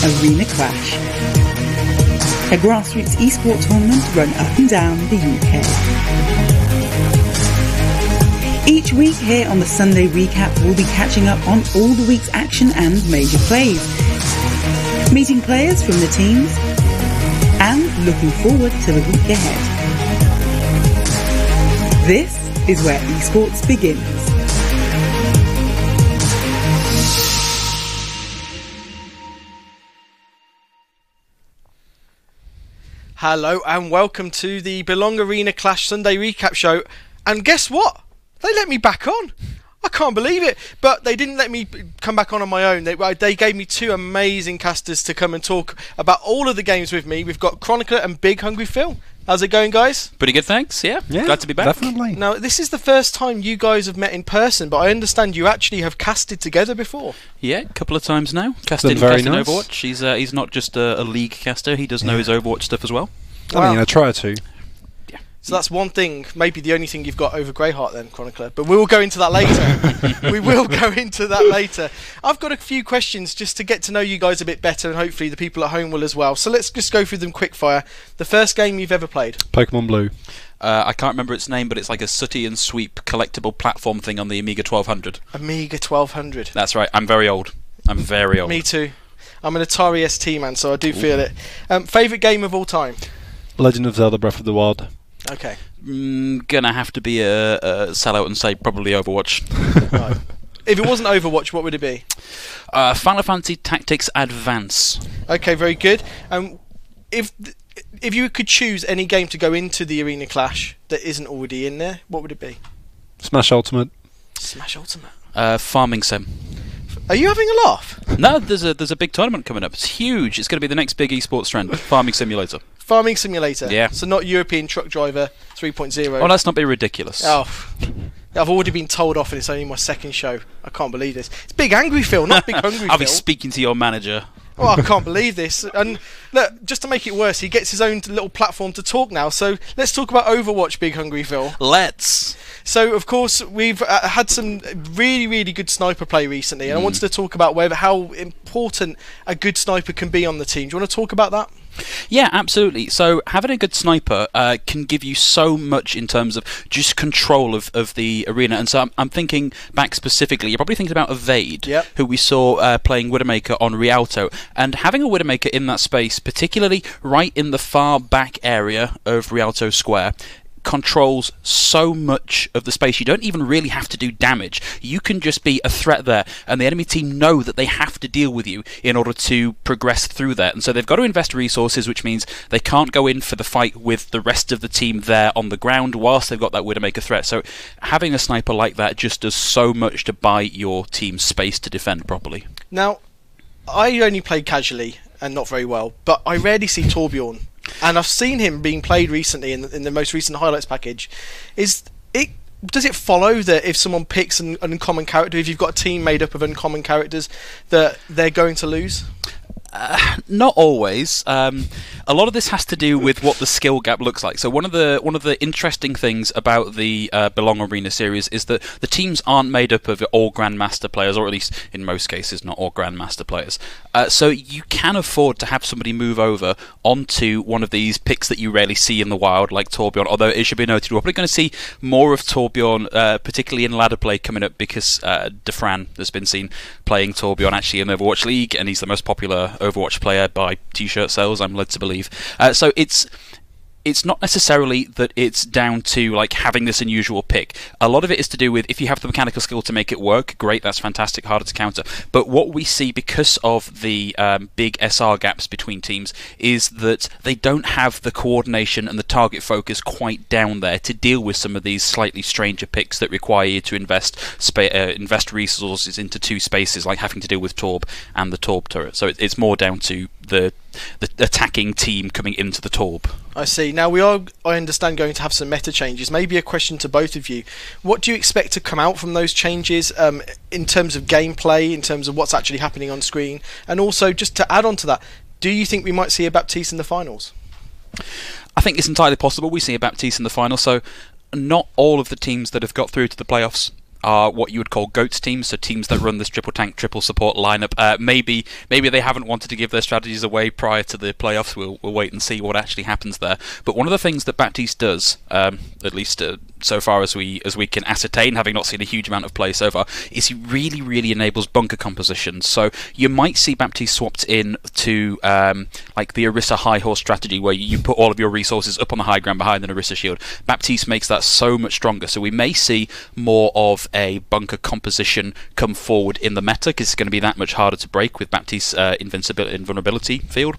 Arena Clash, a grassroots esports tournament run up and down the UK. Each week here on the Sunday Recap, we'll be catching up on all the week's action and major plays, meeting players from the teams, and looking forward to the week ahead. This is where esports begins. Hello and welcome to the Belong Arena Clash Sunday Recap Show. And guess what? They let me back on. I can't believe it. But they didn't let me come back on my own. They gave me two amazing casters to come and talk about all of the games with me. We've got Chronicler and Big Hungry Phil. How's it going, guys? Pretty good, thanks. Yeah, glad to be back. Definitely. Now, this is the first time you guys have met in person, but I understand you actually have casted together before. Yeah, a couple of times now. Casting nice. Overwatch. He's not just a league caster. He does know his Overwatch stuff as well. I mean, I try to. So that's one thing, maybe the only thing you've got over Greyheart then, Chronicler. But we will go into that later. We will go into that later. I've got a few questions just to get to know you guys a bit better, and hopefully the people at home will as well. So let's just go through them quick fire. The first game you've ever played? Pokemon Blue. I can't remember its name, but it's like a sooty and sweep collectible platform thing on the Amiga 1200. Amiga 1200. That's right. I'm very old. Me too. I'm an Atari ST man, so I do feel it. Favourite game of all time? Legend of Zelda Breath of the Wild. Okay. Gonna have to be a sellout and say probably Overwatch. Right. If it wasn't Overwatch, what would it be? Final Fantasy Tactics Advance. Okay, very good. If you could choose any game to go into the Arena Clash that isn't already in there, what would it be? Smash Ultimate. Smash Ultimate. Farming Sim. Are you having a laugh? No, there's a big tournament coming up. It's huge. It's going to be the next big esports trend. Farming Simulator. Farming Simulator? Yeah. So not European Truck Driver 3.0? Oh, let's not be ridiculous. Oh, I've already been told off and it's only my second show. I can't believe this. It's Big Angry Phil, not Big Hungry Phil. I'll be speaking to your manager. Oh, I can't believe this. And look, just to make it worse, he gets his own little platform to talk now. So let's talk about Overwatch, Big Hungry Phil. Let's. So, of course, we've had some really, really good sniper play recently, and I wanted to talk about how important a good sniper can be on the team. Do you want to talk about that? Yeah, absolutely. So having a good sniper can give you so much in terms of just control of the arena. And so I'm thinking back specifically, you're probably thinking about Evade, who we saw playing Widowmaker on Rialto. And having a Widowmaker in that space, particularly right in the far back area of Rialto Square, controls so much of the space. You don't even really have to do damage. You can just be a threat there, and the enemy team know that they have to deal with you in order to progress through that. And so they've got to invest resources, which means they can't go in for the fight with the rest of the team there on the ground whilst they've got that Widowmaker threat. So having a sniper like that just does so much to buy your team space to defend properly. Now, I only play casually and not very well, but I rarely see Torbjorn. And I've seen him being played recently in the most recent highlights package. Does it follow that if someone picks an uncommon character, if you've got a team made up of uncommon characters, that they're going to lose? Not always. A lot of this has to do with what the skill gap looks like. So one of the interesting things about the Belong Arena series is that the teams aren't made up of all Grandmaster players, or at least in most cases not all Grandmaster players. So you can afford to have somebody move over onto one of these picks that you rarely see in the wild, like Torbjorn, although it should be noted we're probably going to see more of Torbjorn, particularly in ladder play coming up, because Defran has been seen playing Torbjorn actually in Overwatch League, and he's the most popular Overwatch player by t-shirt sales, I'm led to believe. So it's not necessarily that it's down to like having this unusual pick. A lot of it is to do with if you have the mechanical skill to make it work, great, that's fantastic, harder to counter. But what we see because of the big SR gaps between teams is that they don't have the coordination and the target focus quite down there to deal with some of these slightly stranger picks that require you to invest resources into two spaces, like having to deal with Torb and the Torb turret. So it's more down to the attacking team coming into the Torb. I see. Now we are, I understand, going to have some meta changes. Maybe a question to both of you. What do you expect to come out from those changes in terms of gameplay, in terms of what's actually happening on screen? And also, just to add on to that, do you think we might see a Baptiste in the finals? I think it's entirely possible we see a Baptiste in the final. So not all of the teams that have got through to the playoffs are what you would call GOATS teams, so teams that run this triple tank, triple support lineup. Maybe they haven't wanted to give their strategies away prior to the playoffs. We'll wait and see what actually happens there. But one of the things that Baptiste does, at least so far as we can ascertain, having not seen a huge amount of play so far, is he really enables bunker compositions. So you might see Baptiste swapped in to like the Orisa high horse strategy, where you put all of your resources up on the high ground behind an Orisa shield. Baptiste makes that so much stronger, so we may see more of a bunker composition come forward in the meta, because it's going to be that much harder to break with Baptiste's invulnerability field.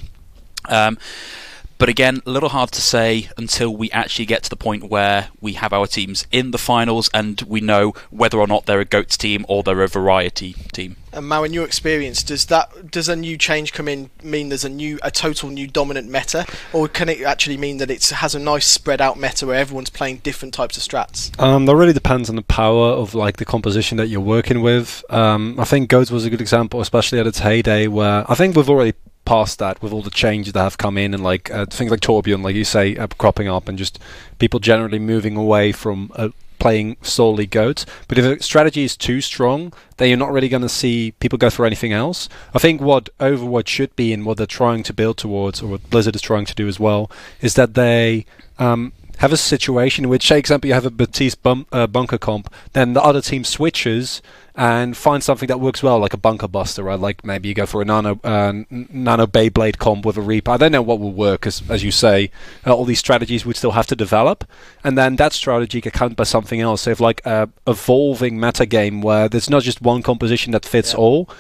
But again, a little hard to say until we actually get to the point where we have our teams in the finals and we know whether or not they're a GOATS team or they're a variety team. And Mao, in your experience, does a new change come in mean there's a total new dominant meta, or can it actually mean that it has a nice spread out meta where everyone's playing different types of strats? That really depends on the power of like the composition that you're working with. I think GOATS was a good example, especially at its heyday, where I think we've already past that with all the changes that have come in, and like things like Torbjorn, like you say, cropping up, and just people generally moving away from playing solely GOATS. But if a strategy is too strong, then you're not really going to see people go for anything else. I think what Overwatch should be, and what they're trying to build towards, or what Blizzard is trying to do as well, is that they have a situation in which, say, example, you have a Baptiste bunker comp, then the other team switches and find something that works well, like a bunker buster, right? Like maybe you go for a nano Beyblade comp with a Reaper. I don't know what will work, because, as you say, all these strategies would still have to develop, and then that strategy get countered by something else. So if like a evolving meta game where there's not just one composition that fits all.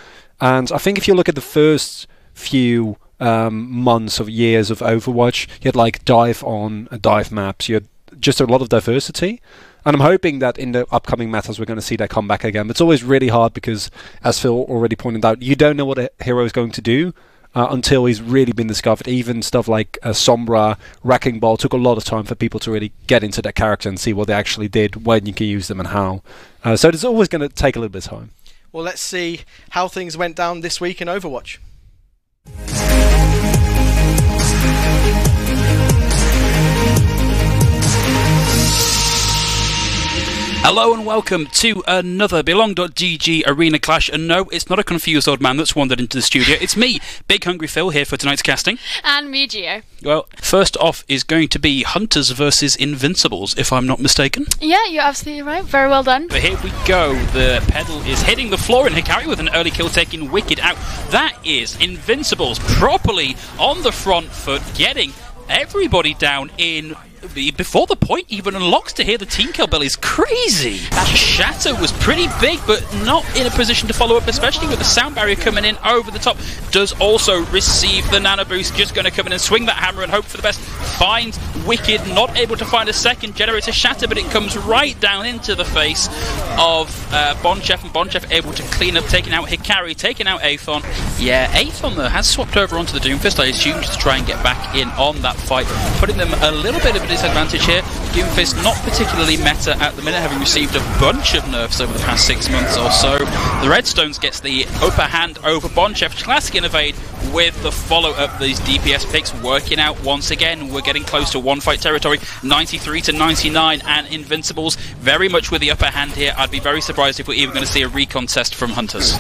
And I think if you look at the first few months of years of Overwatch, you had like dive maps, you had just a lot of diversity. And I'm hoping that in the upcoming metas we're going to see that come back again. But it's always really hard because, as Phil already pointed out, you don't know what a hero is going to do until he's really been discovered. Even stuff like Sombra, Wrecking Ball took a lot of time for people to really get into that character and see what they actually did, when you can use them and how. So it's always going to take a little bit of time. Well, let's see how things went down this week in Overwatch. Hello and welcome to another Belong.gg Arena Clash, and no, it's not a confused old man that's wandered into the studio, it's me, Big Hungry Phil, here for tonight's casting. And me, Gio. Well, first off is going to be Hunters versus Invincibles, if I'm not mistaken. Yeah, you're absolutely right, very well done. But here we go, the pedal is hitting the floor, and Hikari with an early kill taking Wicked out. That is Invincibles properly on the front foot, getting everybody down in before the point even unlocks. To hear the team kill bell is crazy. That shatter was pretty big, but not in a position to follow up, especially with the sound barrier coming in over the top. Does also receive the nano boost, just going to come in and swing that hammer and hope for the best. Finds Wicked, not able to find a second, generates a shatter, but it comes right down into the face of Bonchef, and Bonchef able to clean up, taking out Hikari, taking out Aethon. Yeah, Aethon though has swapped over onto the Doomfist, I assume, to try and get back in on that fight, putting them a little bit of a disadvantage here. Doomfist not particularly meta at the minute, having received a bunch of nerfs over the past 6 months or so. The Redstones gets the upper hand over Bonchef. Classic Innovate with the follow-up. These DPS picks working out once again. We're getting close to one fight territory, 93 to 99, and Invincibles very much with the upper hand here. I'd be very surprised if we're even going to see a recon test from Hunters.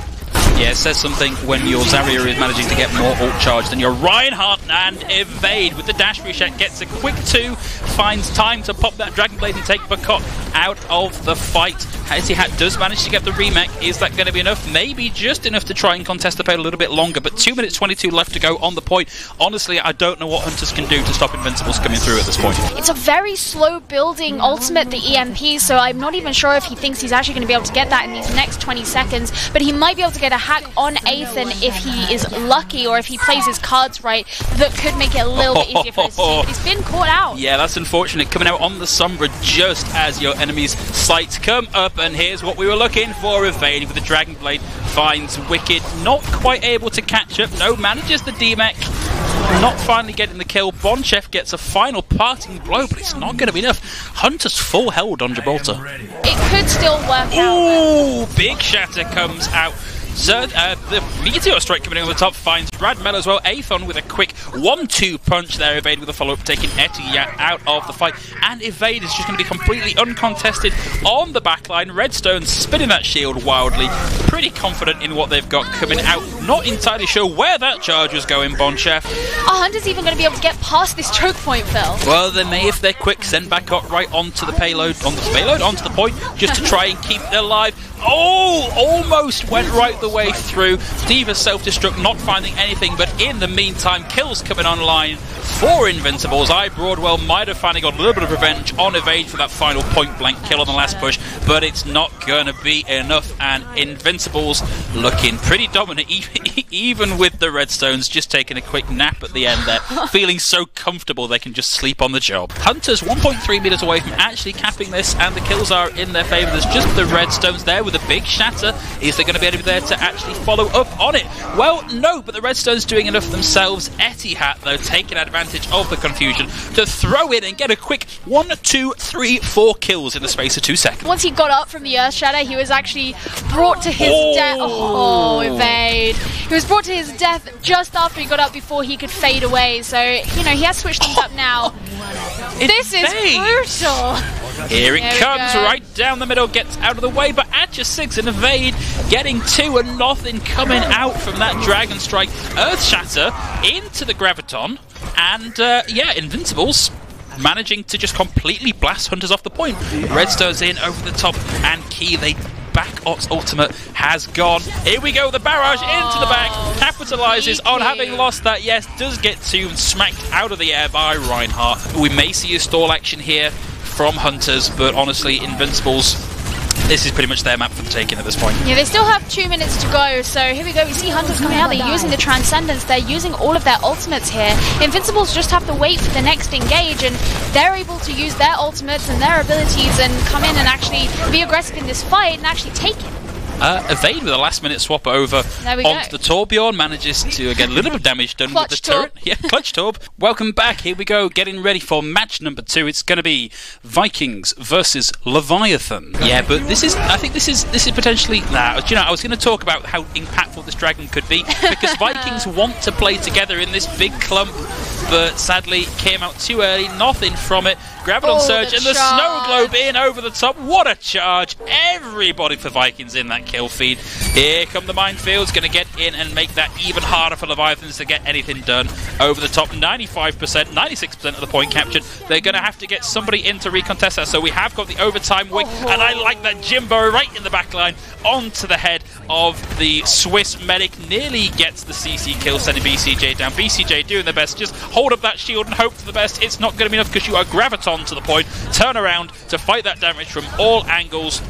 Yeah, it says something when your Zarya is managing to get more ult charge than your Reinhardt, and Evade with the dash reset gets a quick 2, finds time to pop that Dragon Blade and take Bakot out of the fight. Hat does manage to get the remake. Is that going to be enough? Maybe just enough to try and contest the fight a little bit longer, but 2 minutes 22 left to go on the point. Honestly, I don't know what Hunters can do to stop Invincibles coming through at this point. It's a very slow building ultimate, the EMP, so I'm not even sure if he thinks he's actually going to be able to get that in these next 20 seconds, but he might be able to get a hack on Aethon if he is lucky, or if he plays his cards right, that could make it a little bit easier for his team. He's been caught out. Yeah, that's unfortunate, coming out on the Sombra just as your enemy's sights come up, and here's what we were looking for. Evade with the Dragon Blade finds Wicked, not quite able to catch up. No, manages the D-Mech, not finally getting the kill. Bonchef gets a final parting blow, but it's not going to be enough. Hunter's full held on Gibraltar. It could still work out. Ooh, big shatter comes out. The Meteor Strike coming in on the top finds Radmel as well. Aethon with a quick 1-2 punch there. Evade with a follow-up, taking Etty out of the fight. And Evade is just going to be completely uncontested on the backline. Redstone spinning that shield wildly. Pretty confident in what they've got coming out. Not entirely sure where that charge was going, Bonchef. Are Hunters even going to be able to get past this choke point, Phil? Well, they may if they're quick. Send back up right onto the payload, onto the point, just to try and keep it alive. Oh, almost went right the way through. Diva self-destruct, not finding anything, but in the meantime, kills coming online for Invincibles. Broadwell might have finally got a little bit of revenge on Evade for that final point-blank kill on the last push, but it's not going to be enough, and Invincibles looking pretty dominant, even with the Redstones just taking a quick nap at the end there, feeling so comfortable they can just sleep on the job. Hunters 1.3 meters away from actually capping this, and the kills are in their favor. There's just the Redstones there with a big shatter. Is there going to be anybody there to actually follow up on it? Well, no, but the Redstones doing enough themselves. Etihad, though, taking advantage of the confusion to throw in and get a quick 1, 2, 3, 4 kills in the space of 2 seconds. Once he got up from the Earth Shatter, he was actually brought to his death. Oh, Evade. He was brought to his death just after he got up, before he could fade away. So, you know, he has switched things up now. This is brutal. Here it comes, right down the middle, gets out of the way, but at just 6 and Evade getting 2 and nothing coming out from that Dragon Strike. Earth Shatter into the Graviton, and Invincibles managing to just completely blast Hunters off the point. Redstone's in over the top, and Key, they back ultimate has gone. Here we go, the barrage into the back, capitalizes on having lost that. Yes, does get 2 and smacked out of the air by Reinhardt. We may see a stall action here from Hunters, but honestly, Invincibles, this is pretty much their map for the taking at this point. Yeah, they still have 2 minutes to go, so here we go. We see Hunters coming out. They're using the Transcendence. They're using all of their ultimates here. Invincibles just have to wait for the next engage, and they're able to use their ultimates and their abilities and come in and actually be aggressive in this fight and actually take it. Evade with a last-minute swap over onto the Torbjorn, manages to get a little bit of damage done with the turret. Yeah, Clutch Torb. Welcome back. Here we go, getting ready for match number 2. It's going to be Vikings versus Leviathan. Yeah, but I think this is potentially. I was going to talk about how impactful this dragon could be, because Vikings want to play together in this big clump, but sadly came out too early. Nothing from it. Graviton Surge and the Snow Globe in over the top. What a charge! Everybody for Vikings in that kill feed. Here come the minefields, going to get in and make that even harder for Leviathans to get anything done. Over the top, 95%, 96% of the point captured. They're going to have to get somebody in to recontest that, so we have got the overtime wing, and I like that Jimbo right in the back line onto the head of the Swiss medic. Nearly gets the CC kill, sending BCJ down. BCJ doing their best, just hold up that shield and hope for the best. It's not going to be enough because you are Graviton to the point. Turn around to fight that damage from all angles,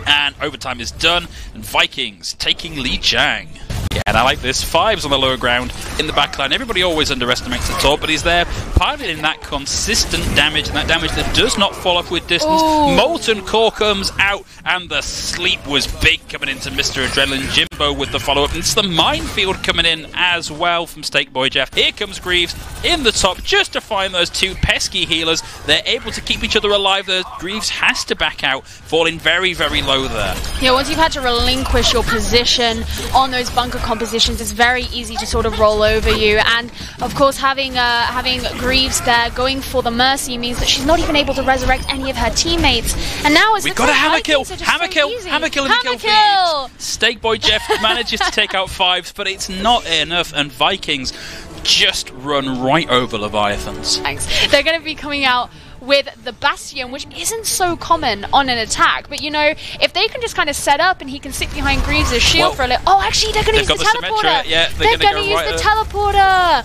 and overtime is done, and Vikings taking Li Jiang. Yeah, and I like this. Fives on the lower ground in the backline. Everybody always underestimates the top, but he's there piloting that consistent damage, and that damage that does not fall off with distance. Molten Core comes out, and the sleep was big coming into Mr. Adrenaline. Jimbo with the follow-up. It's the minefield coming in as well from Steak Boy Jeff. Here comes Greaves in the top just to find those 2 pesky healers. They're able to keep each other alive. Greaves has to back out, falling very, very low there. Yeah, once you've had to relinquish your position on those bunker compositions, it's very easy to sort of roll over you. And of course, having Greaves there going for the Mercy means that she's not even able to resurrect any of her teammates. And now we've got a hammer kill, hammer kill in the kill feed. Steak Boy Jeff manages to take out Fives, but it's not enough, and Vikings just run right over Leviathans. Thanks. They're going to be coming out with the Bastion, which isn't so common on an attack, but you know, if they can just kind of set up and he can sit behind Greaves' shield for a little. Oh, actually, they're going to use the teleporter. Yeah, they're going to use the teleporter.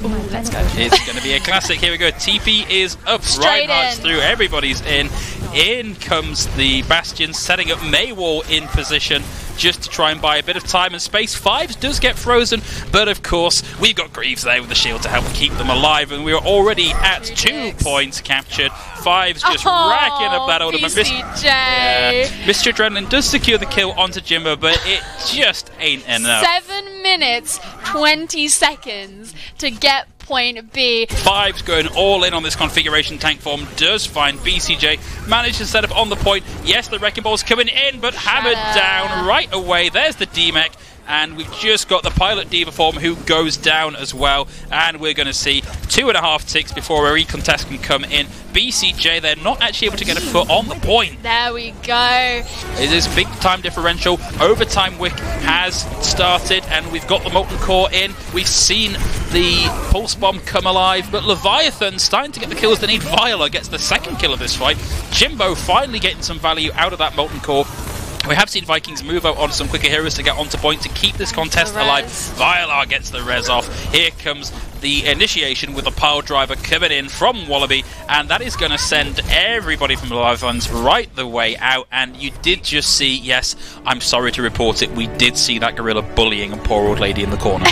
Ooh, let's go. It's going to be a classic. Here we go. TP is up. Reinhardt's through. Everybody's in. In comes the Bastion, setting up Maywall in position just to try and buy a bit of time and space. Fives does get frozen, but of course we've got Greaves there with the shield to help keep them alive, and we're already at 2 points captured. Fives just racking up that ultimate. Mr. Adrenaline does secure the kill onto Jimbo, but it just ain't enough. 7 minutes 20 seconds to get point B. Fives going all in on this configuration. Tank form does find BCJ. Managed to set up on the point. Yes, the Wrecking Ball's coming in, but hammered down right away. There's the D-Mech. And we've just got the Pilot Diva form who goes down as well. And we're going to see 2.5 ticks before a recontest can come in. BCJ, they're not actually able to get a foot on the point. There we go. It is big time differential. Overtime Wick has started, and we've got the Molten Core in. We've seen the Pulse Bomb come alive, but Leviathan starting to get the kills they need. Viola gets the second kill of this fight. Jimbo finally getting some value out of that Molten Core. We have seen Vikings move out on some quicker heroes to get onto point to keep this contest alive. Viola gets the res off. Here comes the initiation with a pile driver coming in from Wallaby, and that is going to send everybody from the Leviathans right the way out. And you did just see, yes, I'm sorry to report it, we did see that gorilla bullying a poor old lady in the corner.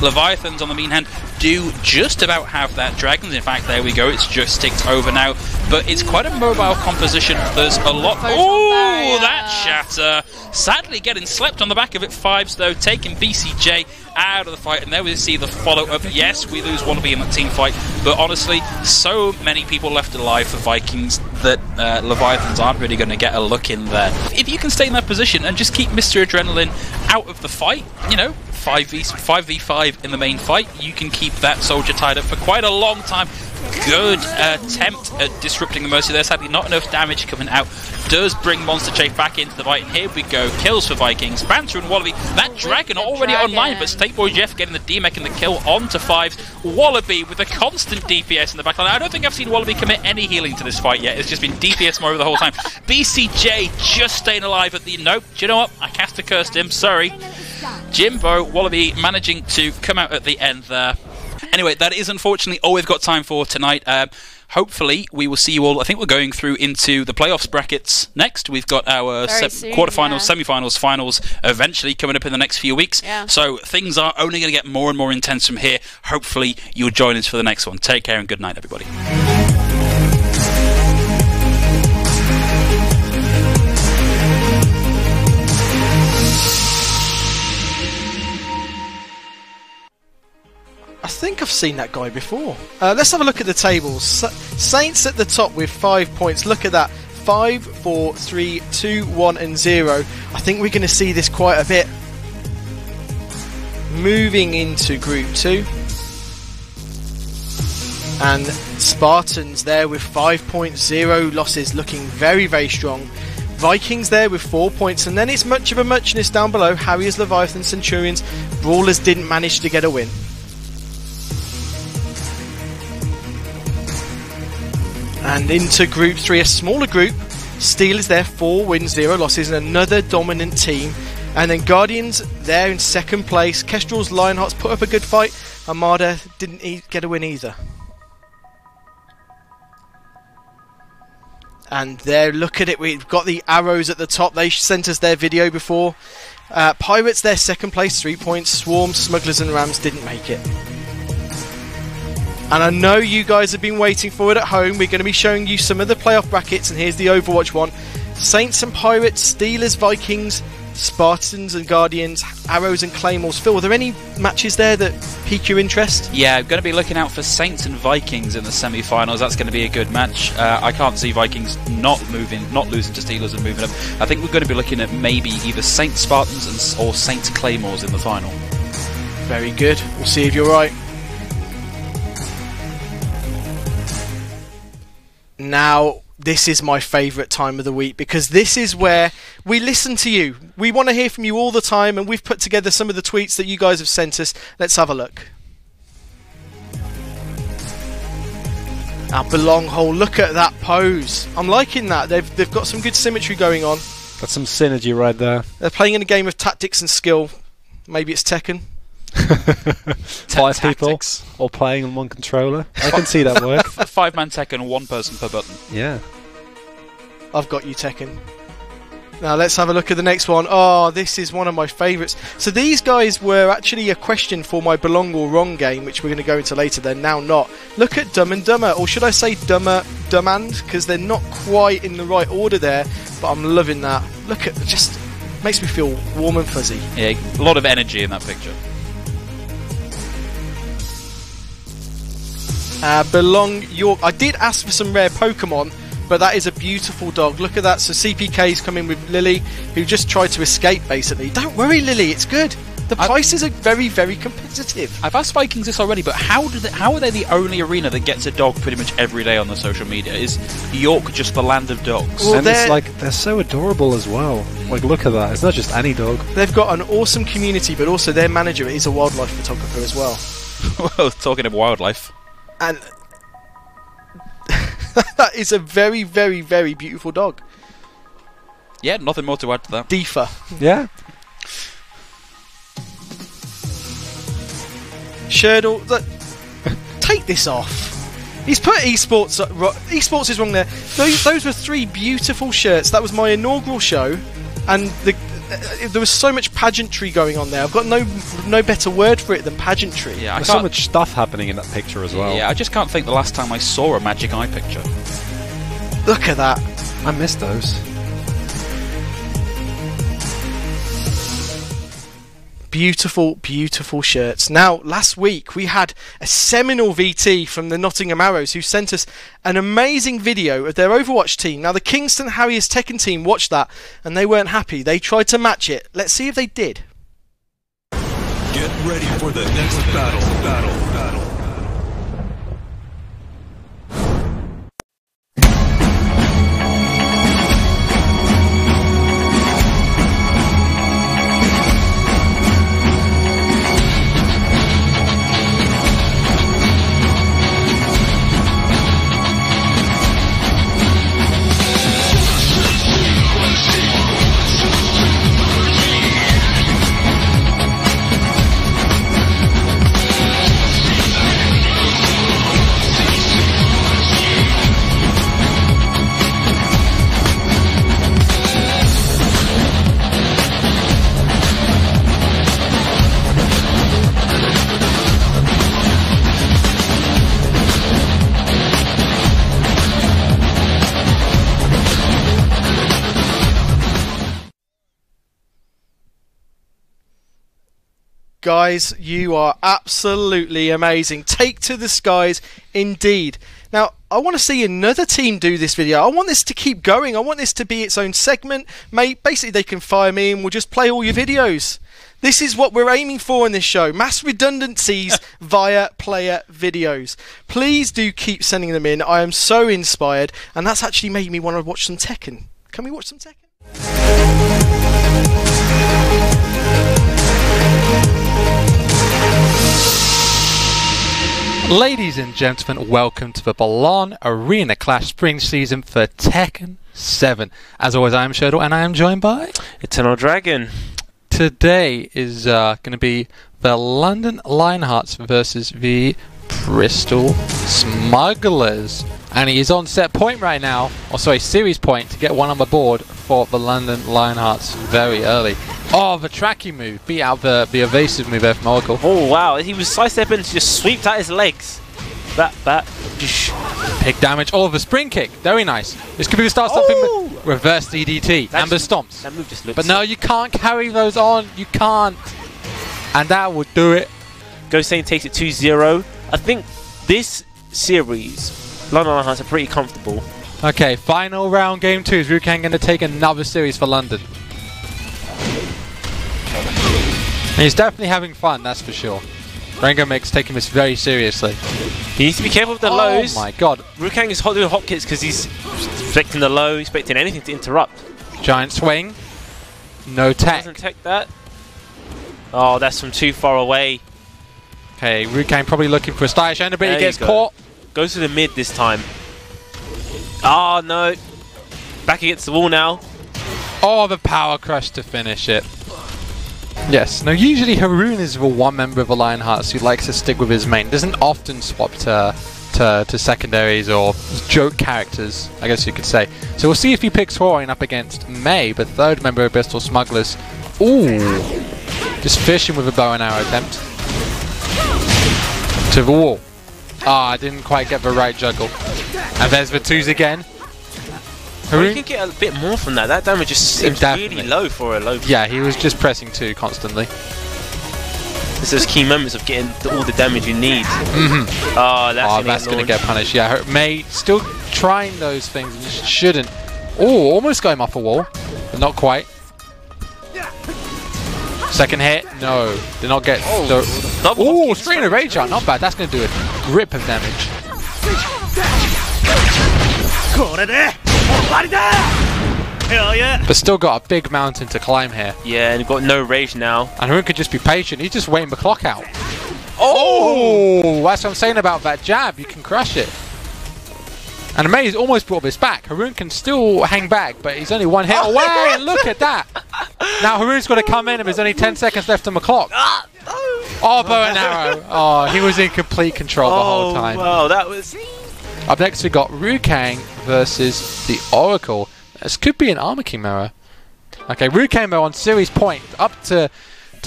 Leviathans, on the mean hand, do just about have that. Dragons, in fact, there we go, it's just ticked over now, but it's quite a mobile composition. There's a lot. Oh, that shatter! Sadly getting slept on the back of it. Fives, though, taking BCJ out of the fight, and there we see the follow-up. Yes, we lose Wallaby in that team fight, but honestly, so many people left alive for Vikings that Leviathans aren't really going to get a look in there. If you can stay in that position and just keep Mr. Adrenaline out of the fight, you know, 5v5 in the main fight, you can keep that soldier tied up for quite a long time. Good attempt at disrupting the Mercy there. Sadly, not enough damage coming out. Does bring Monster Chafe back into the fight. And here we go. Kills for Vikings. Banter and Wallaby. That Dragon already online, but State Boy Jeff getting the D-Mech and the kill onto Fives. Wallaby with a constant DPS in the backline. I don't think I've seen Wallaby commit any healing to this fight yet. It's just been DPS more over the whole time. BCJ just staying alive at the... Nope. Do you know what? I cast a cursed him. Sorry. Jimbo, Wallaby managing to come out at the end there. Anyway, that is unfortunately all we've got time for tonight. Hopefully, we will see you all. I think we're going through into the playoffs brackets next. We've got our quarterfinals, semi-finals, finals eventually coming up in the next few weeks. Yeah. So things are only going to get more and more intense from here. Hopefully, you'll join us for the next one. Take care and good night, everybody. I think I've seen that guy before. Let's have a look at the tables. Saints at the top with 5 points. Look at that. 5, 4, 3, 2, 1 and 0. I think we're going to see this quite a bit. Moving into Group 2. And Spartans there with 5.0 losses, looking very, very strong. Vikings there with 4 points. And then it's much of a muchness down below. Harriers, Leviathan, Centurions. Brawlers didn't manage to get a win. And into Group 3, a smaller group. Steel is there, 4 wins, 0 losses, and another dominant team. And then Guardians there in second place. Kestrel's Lionhearts put up a good fight. Armada didn't get a win either. And there, look at it, we've got the arrows at the top. They sent us their video before. Pirates there, second place, 3 points. Swarm, Smugglers and Rams didn't make it. And I know you guys have been waiting for it at home. We're going to be showing you some of the playoff brackets, and here's the Overwatch one. Saints and Pirates, Steelers, Vikings, Spartans and Guardians, Arrows and Claymores. Phil, were there any matches there that pique your interest? Yeah, I'm going to be looking out for Saints and Vikings in the semi-finals. That's going to be a good match. I can't see Vikings not losing to Steelers and moving up. I think we're going to be looking at maybe either Saints Spartans or Saints Claymores in the final. Very good. We'll see if you're right. Now, this is my favourite time of the week, because this is where we listen to you. We want to hear from you all the time, and we've put together some of the tweets that you guys have sent us. Let's have a look. Our Belong Hole, look at that pose. I'm liking that. They've got some good symmetry going on. That's some synergy right there. They're playing in a game of tactics and skill. Maybe it's Tekken. 5 people all playing on one controller. I can see that work. 5-man Tekken, 1 person per button. Yeah. I've got you, Tekken. Now let's have a look at the next one. Oh, this is one of my favourites. So these guys were actually a question for my Belong or Wrong game, which we're going to go into later. They're now not. Look at Dumb and Dumber, or should I say Dumber Dummand, because they're not quite in the right order there, but I'm loving that. Look at, just makes me feel warm and fuzzy. Yeah, a lot of energy in that picture. Belong York. I did ask for some rare Pokemon, but that is a beautiful dog. Look at that. So CPK's come in with Lily, who just tried to escape, basically. Don't worry, Lily, it's good. The prices are very, very competitive. I've asked Vikings this already, but how are they the only arena that gets a dog pretty much every day on the social media? Is York just the land of dogs? Well, and it's like, they're so adorable as well. Like, look at that. It's not just any dog. They've got an awesome community, but also their manager is a wildlife photographer as well. Well, talking of wildlife. And that is a very, very, very beautiful dog. Yeah, nothing more to add to that. Deefa. Yeah. Sherdle, take this off. He's put esports. Esports is wrong there. Those were 3 beautiful shirts. That was my inaugural show, and there was so much pageantry going on there. I've got no better word for it than pageantry. Yeah, there's so much stuff happening in that picture as well. Yeah, I just can't think the last time I saw a Magic Eye picture. Look at that. I missed those. Beautiful, beautiful shirts. Now, last week we had a seminal VT from the Nottingham Arrows who sent us an amazing video of their Overwatch team. Now, the Kingston Harriers Tekken team watched that and they weren't happy. They tried to match it. Let's see if they did. Get ready for the next battle. Guys, you are absolutely amazing. Take to the skies indeed. Now, I want to see another team do this video. I want this to keep going. I want this to be its own segment. Mate, basically they can fire me and we'll just play all your videos. This is what we're aiming for in this show. Mass redundancies via player videos. Please do keep sending them in. I am so inspired. And that's actually made me want to watch some Tekken. Can we watch some Tekken? Ladies and gentlemen, welcome to the Ballon Arena Clash Spring Season for Tekken 7. As always, I am Sherdle and I am joined by Eternal Dragon. Today is going to be the London Lionhearts versus the Bristol Smugglers. And he is on set point right now, or sorry, series point, to get one on the board for the London Lionhearts very early. Oh, the tracking move. Beat out the evasive move there from Oracle. Oh, wow. He was sidestepping and just sweeped out his legs. That. Big damage. Oh, the spring kick. Very nice. This could be the start of something. Reverse DDT. Amber stomps. That move just looks... But no, you can't carry those on. You can't. And that would do it. Ghost Saint takes it 2-0. I think this series, London Lionhearts are pretty comfortable. Okay, final round, game 2. Is Rukan going to take another series for London? And he's definitely having fun, that's for sure. Rengo Mix taking this very seriously. He needs to be careful with the lows. Oh my god. Rukang is doing hotkeys because he's expecting the low, expecting anything to interrupt. Giant swing. No tech. Doesn't tech that. Oh, that's from too far away. Okay, Rukang probably looking for a stylish ender, but he gets caught. Goes to the mid this time. Oh no. Back against the wall now. Oh, the power crush to finish it. Yes. Now, usually Haroon is the one member of the Lionhearts who likes to stick with his main. Doesn't often swap to secondaries or joke characters, I guess you could say. So we'll see if he picks Horion up against May, the third member of Bristol Smugglers. Ooh. Just fishing with a bow and arrow attempt. To the wall. Ah, I didn't quite get the right juggle. And there's the twos again. Well, you can get a bit more from that. That damage just seems really low for a low. Yeah, he was just pressing 2 constantly. It's those key moments of getting all the damage you need. Oh, that's going to get punished. Yeah, May still trying those things and just shouldn't. Oh, almost got him off a wall, but not quite. Second hit, no, did not get. Oh, straight in a rage art, not bad. That's going to do a grip of damage. Hell yeah! But still got a big mountain to climb here. Yeah, and you've got no rage now. And Haroon could just be patient. He's just waiting the clock out. Oh, that's what I'm saying about that jab. You can crush it. And May's almost brought this back. Haroon can still hang back, but he's only one hit away. And look at that. Now Haroon's got to come in, and there's only 10 seconds left on the clock. Oh, bow and arrow. Oh, he was in complete control the whole time. Wow, that was... Up next, we got Rukang versus the Oracle. This could be an Armor King mirror. Okay, Rukang though on series point, up to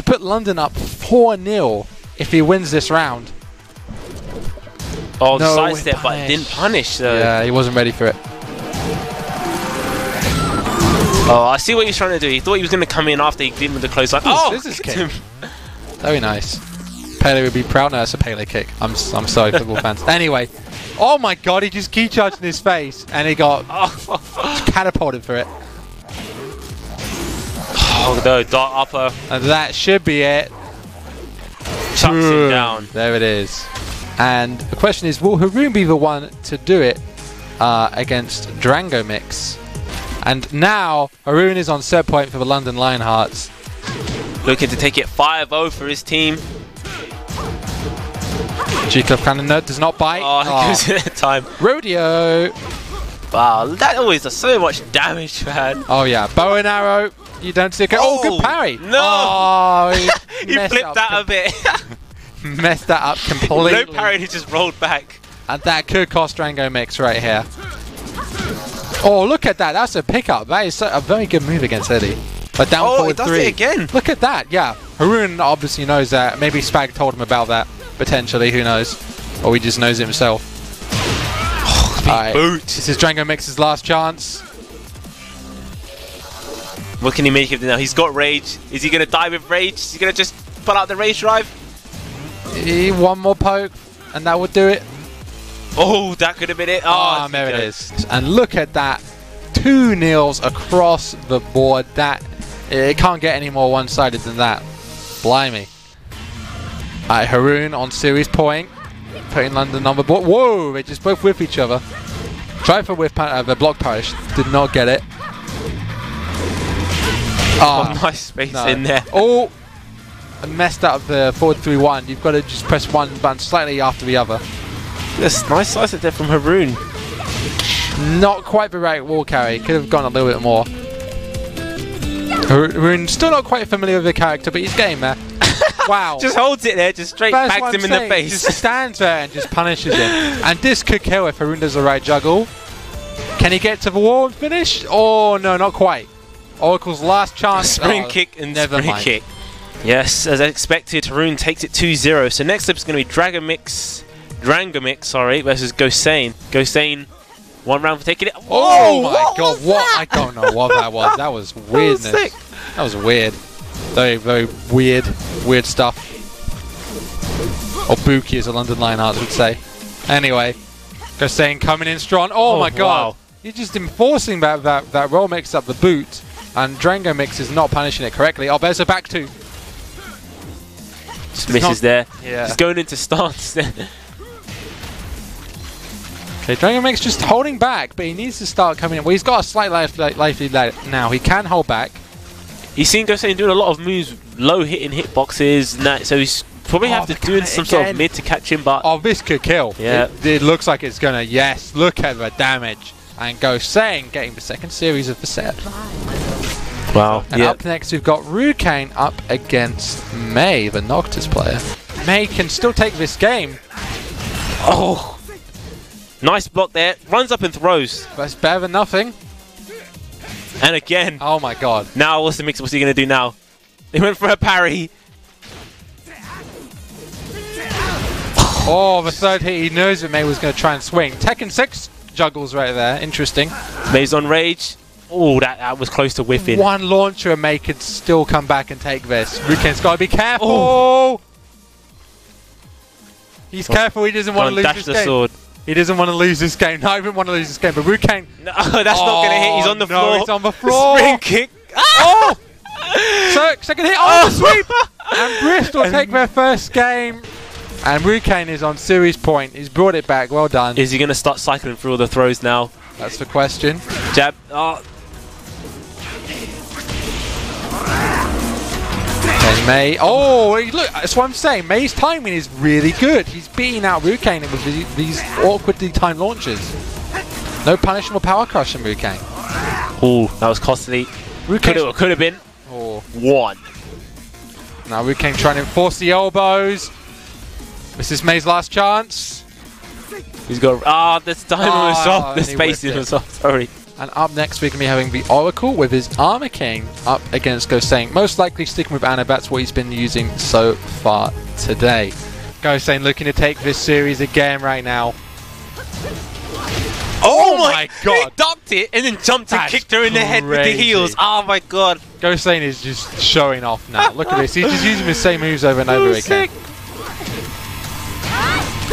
put London up 4-0 if he wins this round. Oh, the sidestep, but it didn't punish though. Yeah, he wasn't ready for it. Oh, I see what he's trying to do. He thought he was going to come in after he did with the close line. Oh, this is kick. Very nice. Pele would be proud. No, that's a Pele kick. I'm sorry, football fans. Anyway, oh my god, he just key charged in his face and he got catapulted for it. Oh no, dart upper. And that should be it. Chucks him down. There it is. And the question is, will Haroon be the one to do it against Drango Mix? And now Haroon is on set point for the London Lionhearts. Looking to take it 5-0 for his team. G-Club Cannon does not bite. Oh, it goes at time. Rodeo. Wow, that always does so much damage, man. Oh yeah, bow and arrow. You don't see a good parry. No. Oh, he flipped that a bit. Messed that up completely. No parry, he just rolled back. And that could cost Drango Mix right here. Oh, look at that. That's a pickup. That is a very good move against Eddie. But down forward 3. Does it again. Look at that. Yeah. Haroon obviously knows that. Maybe Spag told him about that. Potentially. Who knows? Or he just knows it himself. Oh, boot. This is Drango Mix's last chance. What can he make of it now? He's got rage. Is he going to die with rage? Is he going to just pull out the rage drive? One more poke. And that would do it. Oh, that could have been it. Oh, there it is. And look at that. 2 nils across the board. That it can't get any more one-sided than that. Blimey. Alright, Haroon on series point. Putting London on the board. Whoa, they just both whiff each other. Tried for whiff the block parish. Did not get it. Oh, nice space in there. Oh, I messed up the forward 3-1. You've got to just press one button slightly after the other. Yes, nice slice there from Haroon. Not quite the right wall carry. Could have gone a little bit more. Haroon still not quite familiar with the character, but he's getting there. Wow. Just holds it there, just straight bags him in the face. Just stands there and just punishes him. And this could kill if Haroon does the right juggle. Can he get to the wall and finish? Oh, no, not quite. Oracle's last chance. Spring kick and spring kick. Yes, as expected, Haroon takes it 2-0. So next up is going to be Drango Mix, versus Gosane. Gosane, 1 round for taking it. Oh my god, what? I don't know what that was. That was weirdness. That was weird. Very, very weird stuff. Or Buki, as the London Lionhearts would say. Anyway, Gosane coming in strong. Oh my god. Wow. He's just enforcing that roll mix up the boot. And Drango Mix is not punishing it correctly. Oh, there's a back 2. Just misses there. Yeah. He's going into stance. Okay, Drango Mix just holding back, but he needs to start coming in. Well, he's got a slight life lead now. He can hold back. He's seen Gosane doing a lot of moves, low hitting hitboxes, and that, so he's probably have to do some sort of mid to catch him. But this could kill. Yeah, it looks like it's gonna. Yes, look at the damage. And Gosane getting the second series of the set. Wow. And up next we've got Rukane up against May, the Noctis player. May can still take this game. Oh, nice block there. Runs up and throws. That's better than nothing. And again. Oh my god. Now what's the mix? What's he going to do now? He went for a parry. Oh, the third hit. He knows that May was going to try and swing. Tekken 6 juggles right there. Interesting. May's on rage. Oh, that was close to whiffing. One launcher and May could still come back and take this. Rukane's got to be careful. Oh. He's careful, he doesn't want to lose this game. Sword. He doesn't want to lose this game. Not even want to lose this game. But Rukane. No, that's not going to hit. He's on the floor. He's on the floor. Spring kick. Oh! Second hit. Oh, the sweep! And Bristol take their first game. And Rukane is on series point. He's brought it back. Well done. Is he going to start cycling through all the throws now? That's the question. Jab. Oh. And May. Oh, look, that's what I'm saying. May's timing is really good. He's beating out Rukane with these awkwardly timed launches. No punishable power crush from Rukane. Oh, that was costly. Could have been. Oh. One. Now Rukane trying to enforce the elbows. This is May's last chance. He's got. This time was off. The spacing was off. Sorry. And up next, we're going to be having the Oracle with his Armor King up against Gosane. Most likely sticking with Anna. That's what he's been using so far today. Gosane looking to take this series again right now. Oh my god! He ducked it and then jumped and kicked her in the head with the heels. Oh my god! Gosane is just showing off now. Look at this. He's just using the same moves over and over again.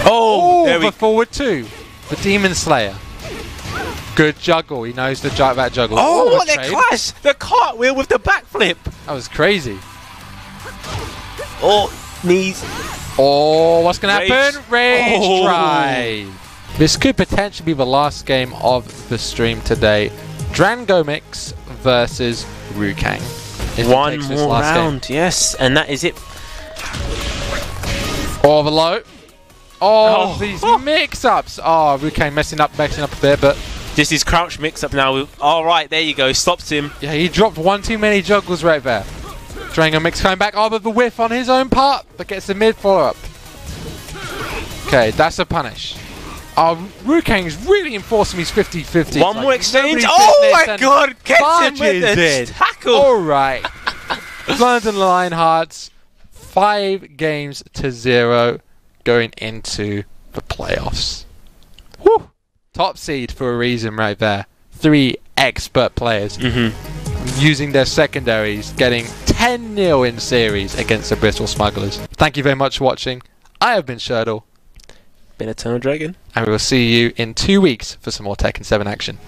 Oh, there we go. Forward two. The Demon Slayer. Good juggle. He knows that juggle. Oh, what the clash! The cartwheel with the backflip. That was crazy. Oh, knees. Oh, what's going to happen? Rage drive. This could potentially be the last game of the stream today. Drangomix versus Rukane. One more round, yes, and that is it. Oh, the low. Oh, these mix-ups. Oh, Rukane messing up a bit, but... This is crouch mix-up now. All right, there you go. Stops him. Yeah, he dropped one too many juggles right there. Drangomix coming back. Oh, but the whiff on his own part, but gets the mid follow-up. Okay, that's a punish. Oh, Rukane's really enforcing his 50-50. One more exchange. Oh my god! Gets him with the tackle. All right. London Lionhearts, 5-0 going into the playoffs. Woo! Top seed for a reason right there. 3 expert players using their secondaries, getting 10-0 in series against the Bristol Smugglers. Thank you very much for watching. I have been Sherdle. Been Eternal Dragon. And we will see you in 2 weeks for some more Tekken 7 action.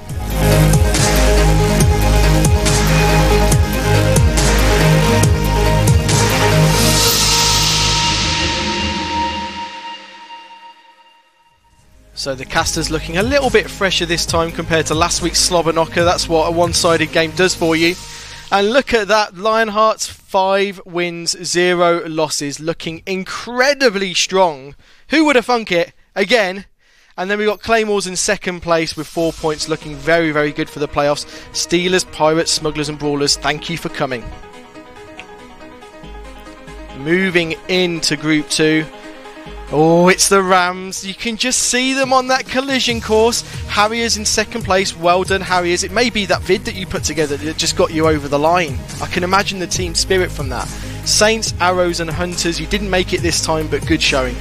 So the caster's looking a little bit fresher this time compared to last week's slobber knocker. That's what a one-sided game does for you. And look at that, Lionhearts 5 wins, 0 losses, looking incredibly strong. Who would have thunk it? Again. And then we got Claymores in second place with 4 points, looking very, very good for the playoffs. Steelers, Pirates, Smugglers and Brawlers, thank you for coming. Moving into Group 2. Oh, it's the Rams. You can just see them on that collision course. Harriers in second place. Well done, Harriers. It may be that vid that you put together that just got you over the line. I can imagine the team spirit from that. Saints, Arrows and Hunters. You didn't make it this time, but good showing.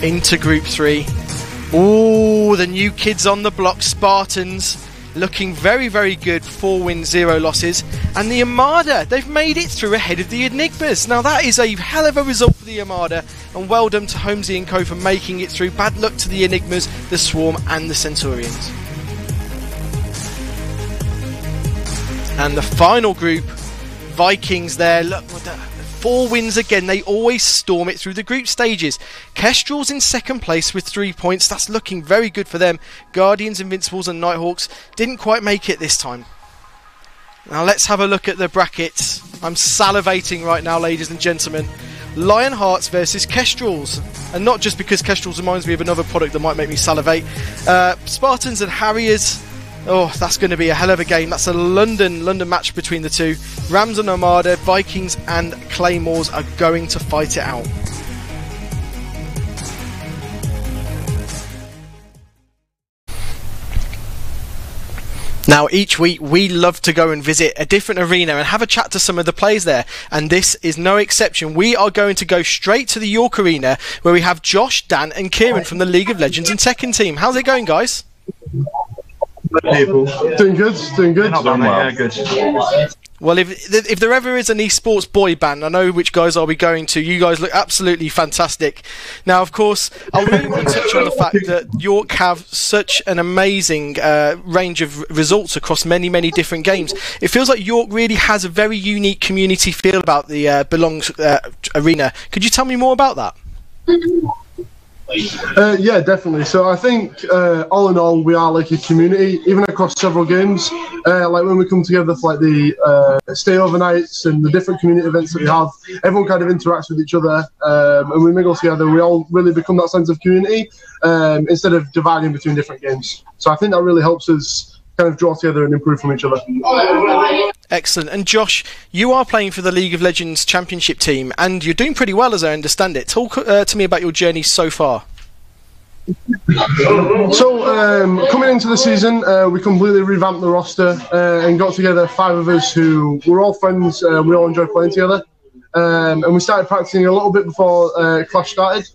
Into Group 3. Oh, the new kids on the block, Spartans. Looking very, very good. 4 wins, 0 losses. And the Armada, they've made it through ahead of the Enigmas. Now that is a hell of a result for the Armada. And well done to Holmesy and Co for making it through. Bad luck to the Enigmas, the Swarm and the Centurions. And the final group, Vikings there. Look, 4 wins again. They always storm it through the group stages. Kestrel's in second place with 3 points. That's looking very good for them. Guardians, Invincibles and Nighthawks didn't quite make it this time. Now let's have a look at the brackets. I'm salivating right now, ladies and gentlemen. Lionhearts versus Kestrels. And not just because Kestrels reminds me of another product that might make me salivate. Spartans and Harriers. Oh, that's going to be a hell of a game. That's a London match between the two. Rams and Armada, Vikings and Claymores are going to fight it out. Now, each week we love to go and visit a different arena and have a chat to some of the players there, and this is no exception. We are going to go straight to the York Arena where we have Josh, Dan and Kieran from the League of Legends and Tekken team. How's it going, guys? People. Doing good, doing good. Not bad, mate. Yeah, good. Well, if there ever is an esports boy band, I know which guys I'll be going to. You guys look absolutely fantastic. Now, of course, I really want to touch on the fact that York have such an amazing range of results across many, many different games. It feels like York really has a very unique community feel about the Belong Arena. Could you tell me more about that? Yeah, definitely. So I think all in all, we are like a community, even across several games. Like when we come together for like the stay overnights and the different community events that we have, everyone kind of interacts with each other, and we mingle together. We all really become that sense of community instead of dividing between different games. So I think that really helps us kind of draw together and improve from each other. Excellent. And Josh, you are playing for the League of Legends Championship team, and you're doing pretty well as I understand it. Talk to me about your journey so far. So coming into the season, we completely revamped the roster and got together 5 of us who were all friends. We all enjoy playing together, and we started practicing a little bit before Clash started.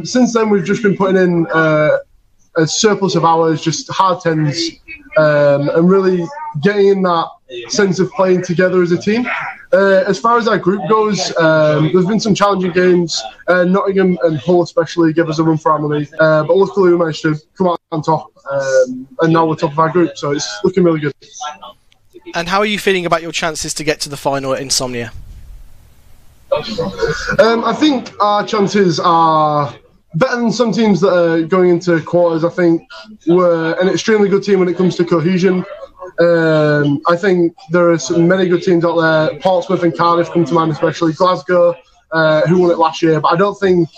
Since then, we've just been putting in a surplus of hours, just hard tens, and really getting in that sense of playing together as a team. As far as our group goes, there's been some challenging games. Nottingham and Hull especially gave us a run for our money, but luckily we managed to come out on top, and now we're top of our group, so it's looking really good. And how are you feeling about your chances to get to the final at Insomnia? I think our chances are better than some teams that are going into quarters. I think we're an extremely good team when it comes to cohesion. I think there are many good teams out there. Portsmouth and Cardiff come to mind, especially Glasgow, who won it last year. But I don't think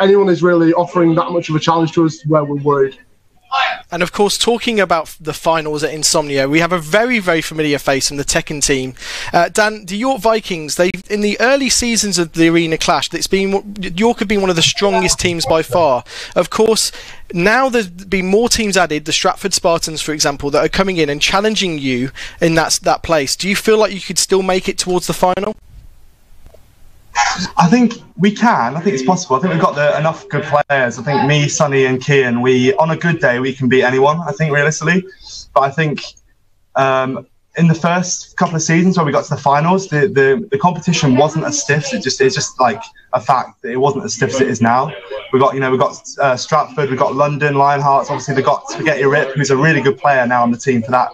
anyone is really offering that much of a challenge to us where we're worried. And of course, talking about the finals at Insomnia, we have a very, very familiar face from the Tekken team. Dan, the York Vikings, they in the early seasons of the Arena Clash, York have been one of the strongest teams by far. Of course, now there's been more teams added, the Stratford Spartans, for example, that are coming in and challenging you in that place. Do you feel like you could still make it towards the final? I think we can. I think it's possible. I think we've got enough good players. I think me, Sonny and Kian, on a good day, we can beat anyone, I think, realistically. But I think in the first couple of seasons where we got to the finals, the competition wasn't as stiff. It's just like a fact that it wasn't as stiff as it is now. We got Stratford, we got London, Lionhearts. Obviously, they got Spaghetti Rip, who's a really good player now on the team for that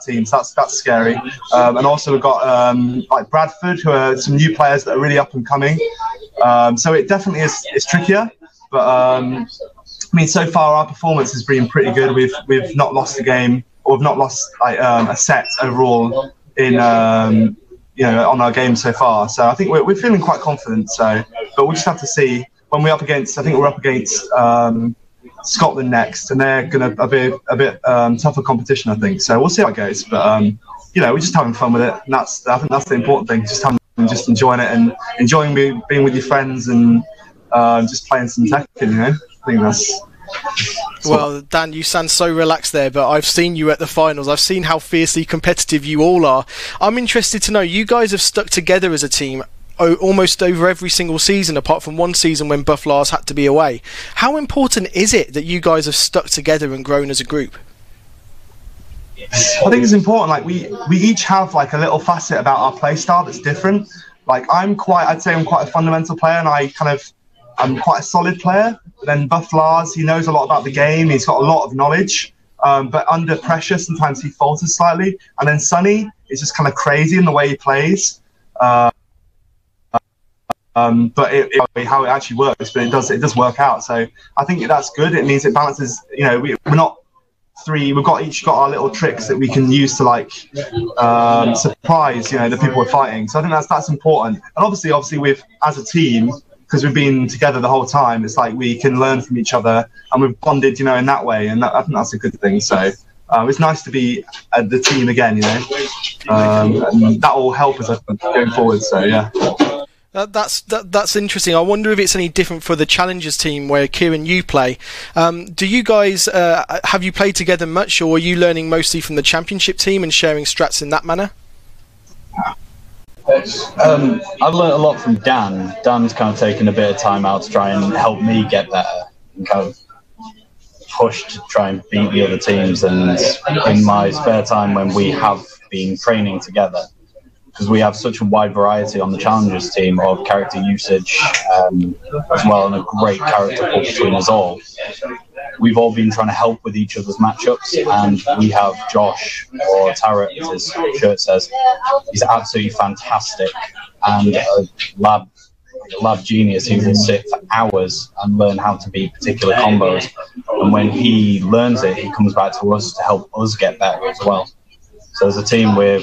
team, so that's scary. And also we've got like Bradford, who are some new players that are really up and coming. So it definitely is trickier. But I mean, so far our performance has been pretty good. We've not lost a game, or we've not lost like a set overall in on our game so far. So I think we're feeling quite confident. But we'll just have to see when we're up against. I think we're up against Scotland next, and they're going to be a bit tougher competition, I think. So we'll see how it goes. But we're just having fun with it, and I think that's the important thing. Just enjoying it and enjoying being with your friends and just playing some Tekken. I think that's. Well, Dan, you sound so relaxed there, but I've seen you at the finals. I've seen how fiercely competitive you all are. I'm interested to know, you guys have stuck together as a team almost over every single season, apart from one season when Buff Lars had to be away. How important is it that you guys have stuck together and grown as a group? I think it's important. Like we each have like a little facet about our play style that's different. Like I'd say I'm quite a fundamental player, and I'm quite a solid player. But then Buff Lars, he knows a lot about the game. He's got a lot of knowledge, but under pressure, sometimes he falters slightly. And then Sonny is just kind of crazy in the way he plays. But how it actually works, but it does work out. So I think that's good. It means it balances. We're not three. We've each got our little tricks that we can use to like surprise the people we're fighting. So I think that's important. And obviously as a team, because we've been together the whole time, it's like we can learn from each other, and we've bonded in that way. And I think that's a good thing. So it's nice to be at the team again, and that will help us going forward. So yeah. That's interesting. I wonder if it's any different for the Challengers team where Kieran you play. Do you guys have you played together much, or are you learning mostly from the Championship team and sharing strats in that manner? I've learned a lot from Dan. Dan's kind of taken a bit of time out to try and help me get better and kind of push to try and beat the other teams. And in my spare time when we have been training together, because we have such a wide variety on the challengers team of character usage as well, and a great character pool between us all. We've all been trying to help with each other's matchups, and we have Josh, or Tarot, as his shirt says. He's absolutely fantastic and a lab genius who will sit for hours and learn how to beat particular combos. And when he learns it, he comes back to us to help us get better as well. So as a team, we're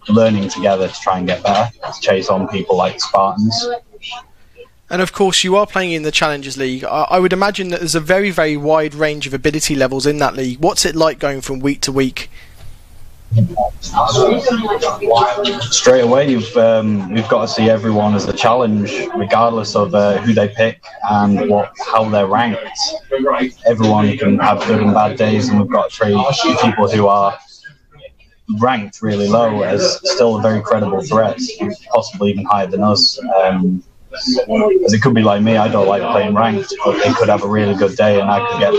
learning together to try and get better, to chase on people like Spartans. And of course, you are playing in the Challengers League. I would imagine that there's a very, very wide range of ability levels in that league. What's it like going from week to week? Straight away, we've got to see everyone as a challenge, regardless of who they pick and how they're ranked. Everyone can have good and bad days, and we've got to treat people who are ranked really low as still a very credible threat, possibly even higher than us. As it could be like me, I don't like playing ranked, but they could have a really good day and I could get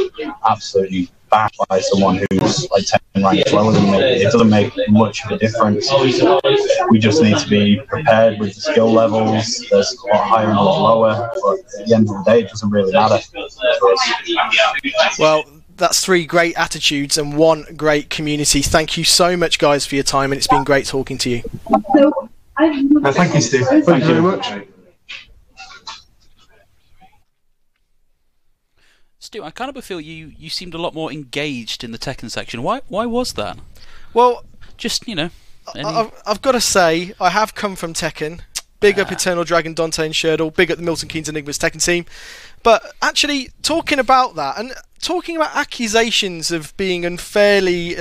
absolutely bashed by someone who's like 10 ranks lower than me. It doesn't make much of a difference. We just need to be prepared with the skill levels. There's a lot higher and a lot lower, but at the end of the day, it doesn't really matter for us. Well, that's 3 great attitudes and 1 great community. Thank you so much, guys, for your time, and it's been great talking to you. Thank you, Steve. Thank you very much. Stu, I kind of feel you seemed a lot more engaged in the Tekken section. Why was that? Well, just, I've got to say, I have come from Tekken. Big up Eternal Dragon, Dante and Sherdle. Big up the Milton Keynes Enigmas Tekken team. But actually, talking about that, and talking about accusations of being unfairly,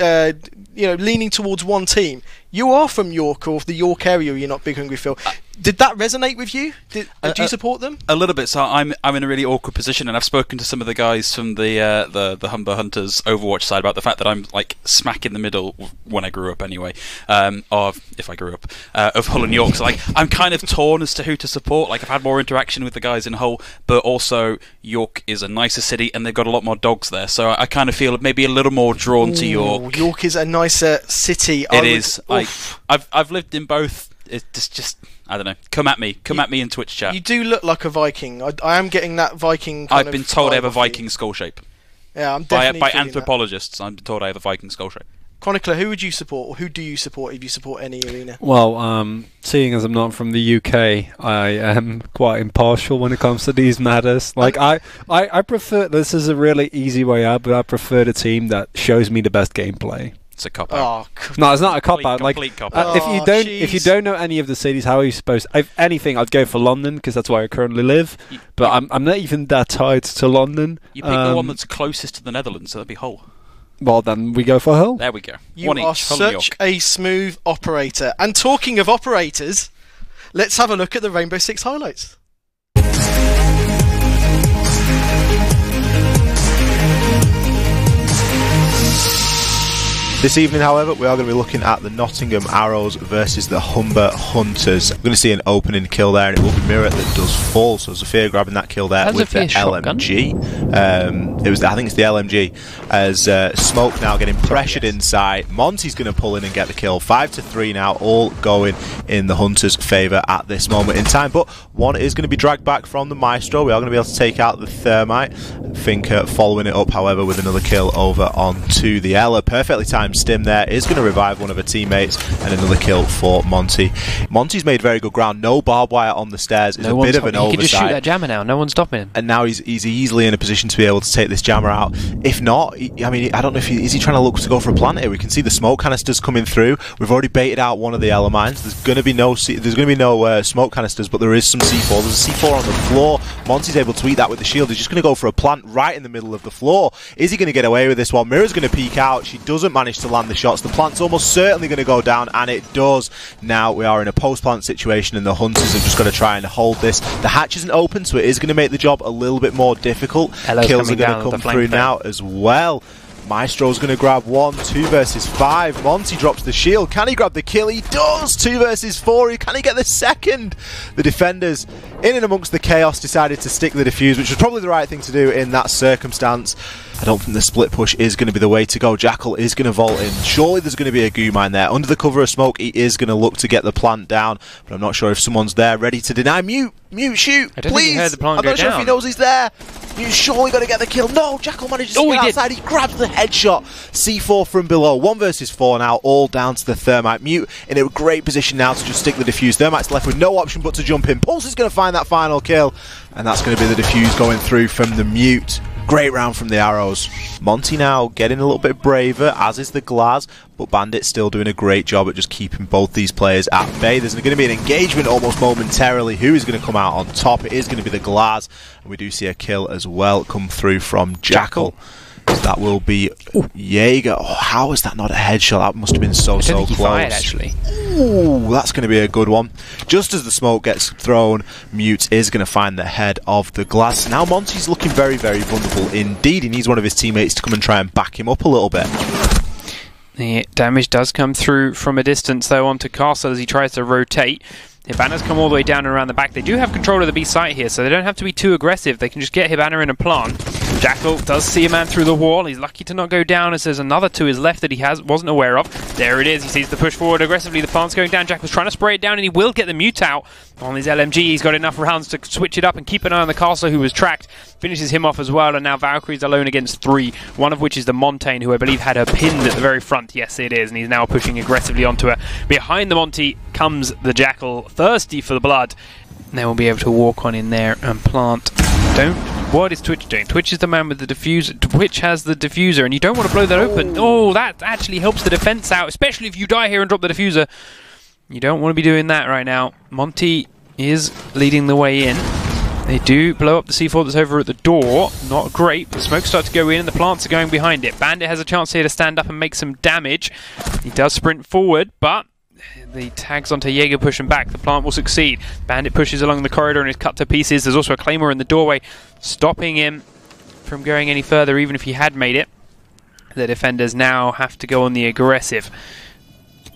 leaning towards one team, you are from York, or the York area, you're not Big Hungry Phil. Did that resonate with you? Do you support them? A little bit. So I'm in a really awkward position, and I've spoken to some of the guys from the Humber Hunters Overwatch side about the fact that I'm like smack in the middle when I grew up anyway, or if I grew up, of Hull and York. So like I'm kind of torn as to who to support. Like I've had more interaction with the guys in Hull, but also York is a nicer city and they've got a lot more dogs there. So I kind of feel maybe a little more drawn to York. York is a nicer city. It is. Like I've lived in both. It's just I don't know. Come at me in Twitch chat. You do look like a Viking. I am getting that Viking. I've been told I have a Viking skull shape. Yeah, I'm definitely by anthropologists. I'm told I have a Viking skull shape. Chronicler, who would you support, or who do you support if you support any arena? Well, seeing as I'm not from the UK, I am quite impartial when it comes to these matters. Like I prefer. This is a really easy way out, but I prefer the team that shows me the best gameplay. It's a cop out. No, it's not a cop out. Like cop-out. if you don't know any of the cities, how are you supposed? If anything, I'd go for London because that's where I currently live. But I'm not even that tied to London. You pick the one that's closest to the Netherlands, so that'd be Hull. Well, then we go for Hull. There we go. You one are each, Hull such a smooth operator. And talking of operators, let's have a look at the Rainbow Six highlights. This evening, however, we are going to be looking at the Nottingham Arrows versus the Humber Hunters. We're going to see an opening kill there, and it will be Mirror that does fall. So Zafir grabbing that kill there with the LMG. I think it's the LMG. As Smoke now getting pressured inside. Monty's going to pull in and get the kill. 5-3 now, all going in the Hunters' favour at this moment in time. But one is going to be dragged back from the Maestro. We are going to be able to take out the Thermite. Finker following it up, however, with another kill over onto the Ella. Perfectly timed stim there is going to revive one of her teammates, and another kill for Monty. Monty's made very good ground. No barbed wire on the stairs is a bit of an oversight. He can just shoot that jammer now. No one's stopping him. And now he's easily in a position to be able to take this jammer out. If not, I mean, I don't know if is he trying to look to go for a plant here. We can see the smoke canisters coming through. We've already baited out one of the Ella mines. There's going to be no smoke canisters, but there is some C4. There's a C4 on the floor. Monty's able to eat that with the shield. He's just going to go for a plant right in the middle of the floor. Is he going to get away with this one? Mirror's going to peek out. She doesn't manage to land the shots. The plant's almost certainly going to go down, and it does. Now we are in a post-plant situation, and the Hunters have just got to try and hold this. The hatch isn't open, so it is going to make the job a little bit more difficult. Hello's Kills are going to come through now as well. Maestro's going to grab 1, 2 versus 5. Monty drops the shield. Can he grab the kill? He does! 2 versus 4. Can he get the second? The defenders, in and amongst the chaos, decided to stick the defuse, which was probably the right thing to do in that circumstance. I don't think the split push is going to be the way to go. Jackal is going to vault in. Surely there's going to be a goo mine there. Under the cover of smoke, he is going to look to get the plant down, but I'm not sure if someone's there ready to deny. Mute, shoot, I don't please! think he heard the plant I'm go not sure down. if he knows he's there. Mute's surely going to get the kill. No, Jackal manages to get outside. He grabs the headshot. C4 from below. 1 versus 4 now, all down to the Thermite. Mute in a great position now to just stick the defuse. Thermite's left with no option but to jump in. Pulse is going to find that final kill, and that's going to be the defuse going through from the Mute. Great round from the Arrows. Monty now getting a little bit braver, as is the Glaz, but Bandit still doing a great job at just keeping both these players at bay. There's going to be an engagement almost momentarily. Who is going to come out on top? It is going to be the Glaz, and we do see a kill as well come through from Jackal. So that will be Jaeger. Oh, how is that not a headshot? That must have been so close. Fired, actually. Ooh, that's going to be a good one. Just as the smoke gets thrown, Mute is going to find the head of the Glass. Now Monty's looking very, very vulnerable indeed. He needs one of his teammates to come and try and back him up a little bit. The damage does come through from a distance, though, onto Castle as he tries to rotate. Hibana's come all the way down and around the back. They do have control of the B site here, so they don't have to be too aggressive. They can just get Hibana in a plant. Jackal does see a man through the wall. He's lucky to not go down, as there's another to his left that he wasn't aware of. There it is. He sees the push forward aggressively. The plant's going down. Jackal's trying to spray it down, and he will get the Mute out on his LMG. He's got enough rounds to switch it up and keep an eye on the Castle, who was tracked. Finishes him off as well, and now Valkyrie's alone against 3, one of which is the Montaigne, who I believe had her pinned at the very front. Yes, it is, and he's now pushing aggressively onto her. Behind the Monty comes the Jackal, thirsty for the blood. And they will be able to walk on in there and plant. What is Twitch doing? Twitch is the man with the diffuser. Twitch has the diffuser, and you don't want to blow that open. Oh, that actually helps the defense out, especially if you die here and drop the diffuser. You don't want to be doing that right now. Monty is leading the way in. They do blow up the C4 that's over at the door. Not great, but smoke starts to go in and the plants are going behind it. Bandit has a chance here to stand up and make some damage. He does sprint forward, but the tags onto Jaeger pushing back. The plant will succeed. Bandit pushes along the corridor and is cut to pieces. There's also a Claymore in the doorway, stopping him from going any further, even if he had made it. The defenders now have to go on the aggressive.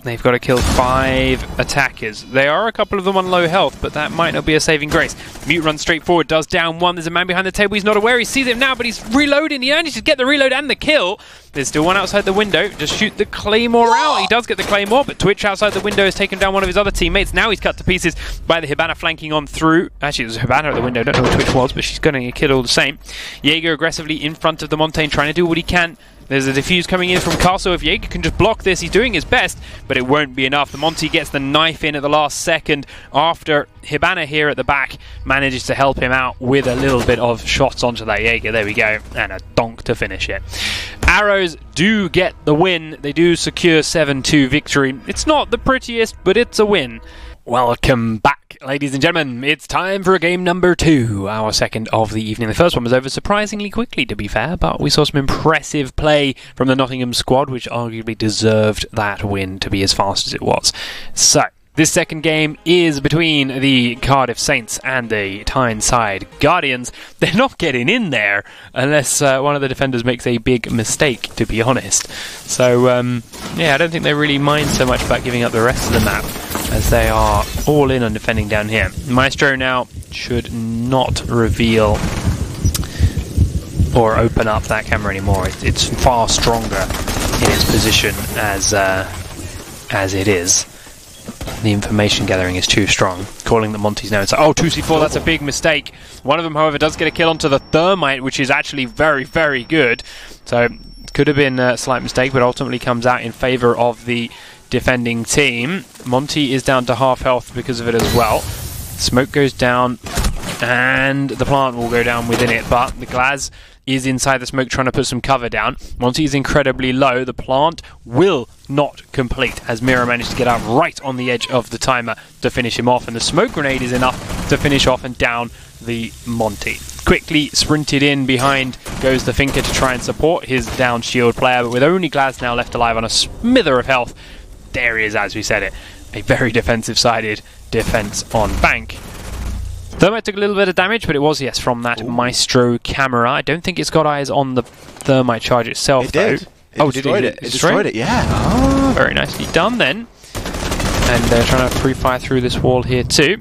They've got to kill 5 attackers. There are a couple of them on low health, but that might not be a saving grace. Mute runs straight forward, does down 1. There's a man behind the table. He's not aware. He sees him now, but he's reloading. He manages to get the reload and the kill. There's still one outside the window. Just shoot the Claymore out. He does get the Claymore, but Twitch outside the window has taken down one of his other teammates. Now he's cut to pieces by the Hibana flanking on through. Actually, there's a Hibana at the window. Don't know what Twitch was, but she's getting a kill all the same. Jaeger aggressively in front of the Montaigne, trying to do what he can. There's a defuse coming in from Castle. If Jaeger can just block this, he's doing his best, but it won't be enough. The Monty gets the knife in at the last second after Hibana here at the back manages to help him out with a little bit of shots onto that Jaeger. There we go, and a donk to finish it. Arrows do get the win. They do secure 7-2 victory. It's not the prettiest, but it's a win. Welcome back, ladies and gentlemen. It's time for game number 2, our second of the evening. The first one was over surprisingly quickly, to be fair, but we saw some impressive play from the Nottingham squad, which arguably deserved that win to be as fast as it was. So, this second game is between the Cardiff Saints and the Tyneside Guardians. They're not getting in there unless one of the defenders makes a big mistake, to be honest. So, yeah, I don't think they really mind so much about giving up the rest of the map, as they are all in on defending down here. Maestro now should not reveal or open up that camera anymore. It's far stronger in its position as it is. The information gathering is too strong. Calling the Monty's now. It's like, oh, 2C4, that's a big mistake. One of them, however, does get a kill onto the Thermite, which is actually very, very good. So, it could have been a slight mistake, but ultimately comes out in favour of the defending team. Monty is down to half health because of it as well. Smoke goes down, and the plant will go down within it, but the Glaz is inside the smoke trying to put some cover down. Monty is incredibly low. The plant will not complete, as Mira managed to get out right on the edge of the timer to finish him off, and the smoke grenade is enough to finish off and down the Monty. Quickly sprinted in behind goes the Finker to try and support his down shield player, but with only Glaz now left alive on a smither of health, there he is, as we said it. A very defensive-sided defense on bank. Thermite took a little bit of damage, but it was, yes, from that Maestro camera. I don't think it's got eyes on the Thermite charge itself, It did. It destroyed it. It destroyed it, yeah. Oh, very nicely done then. And they're trying to free fire through this wall here too.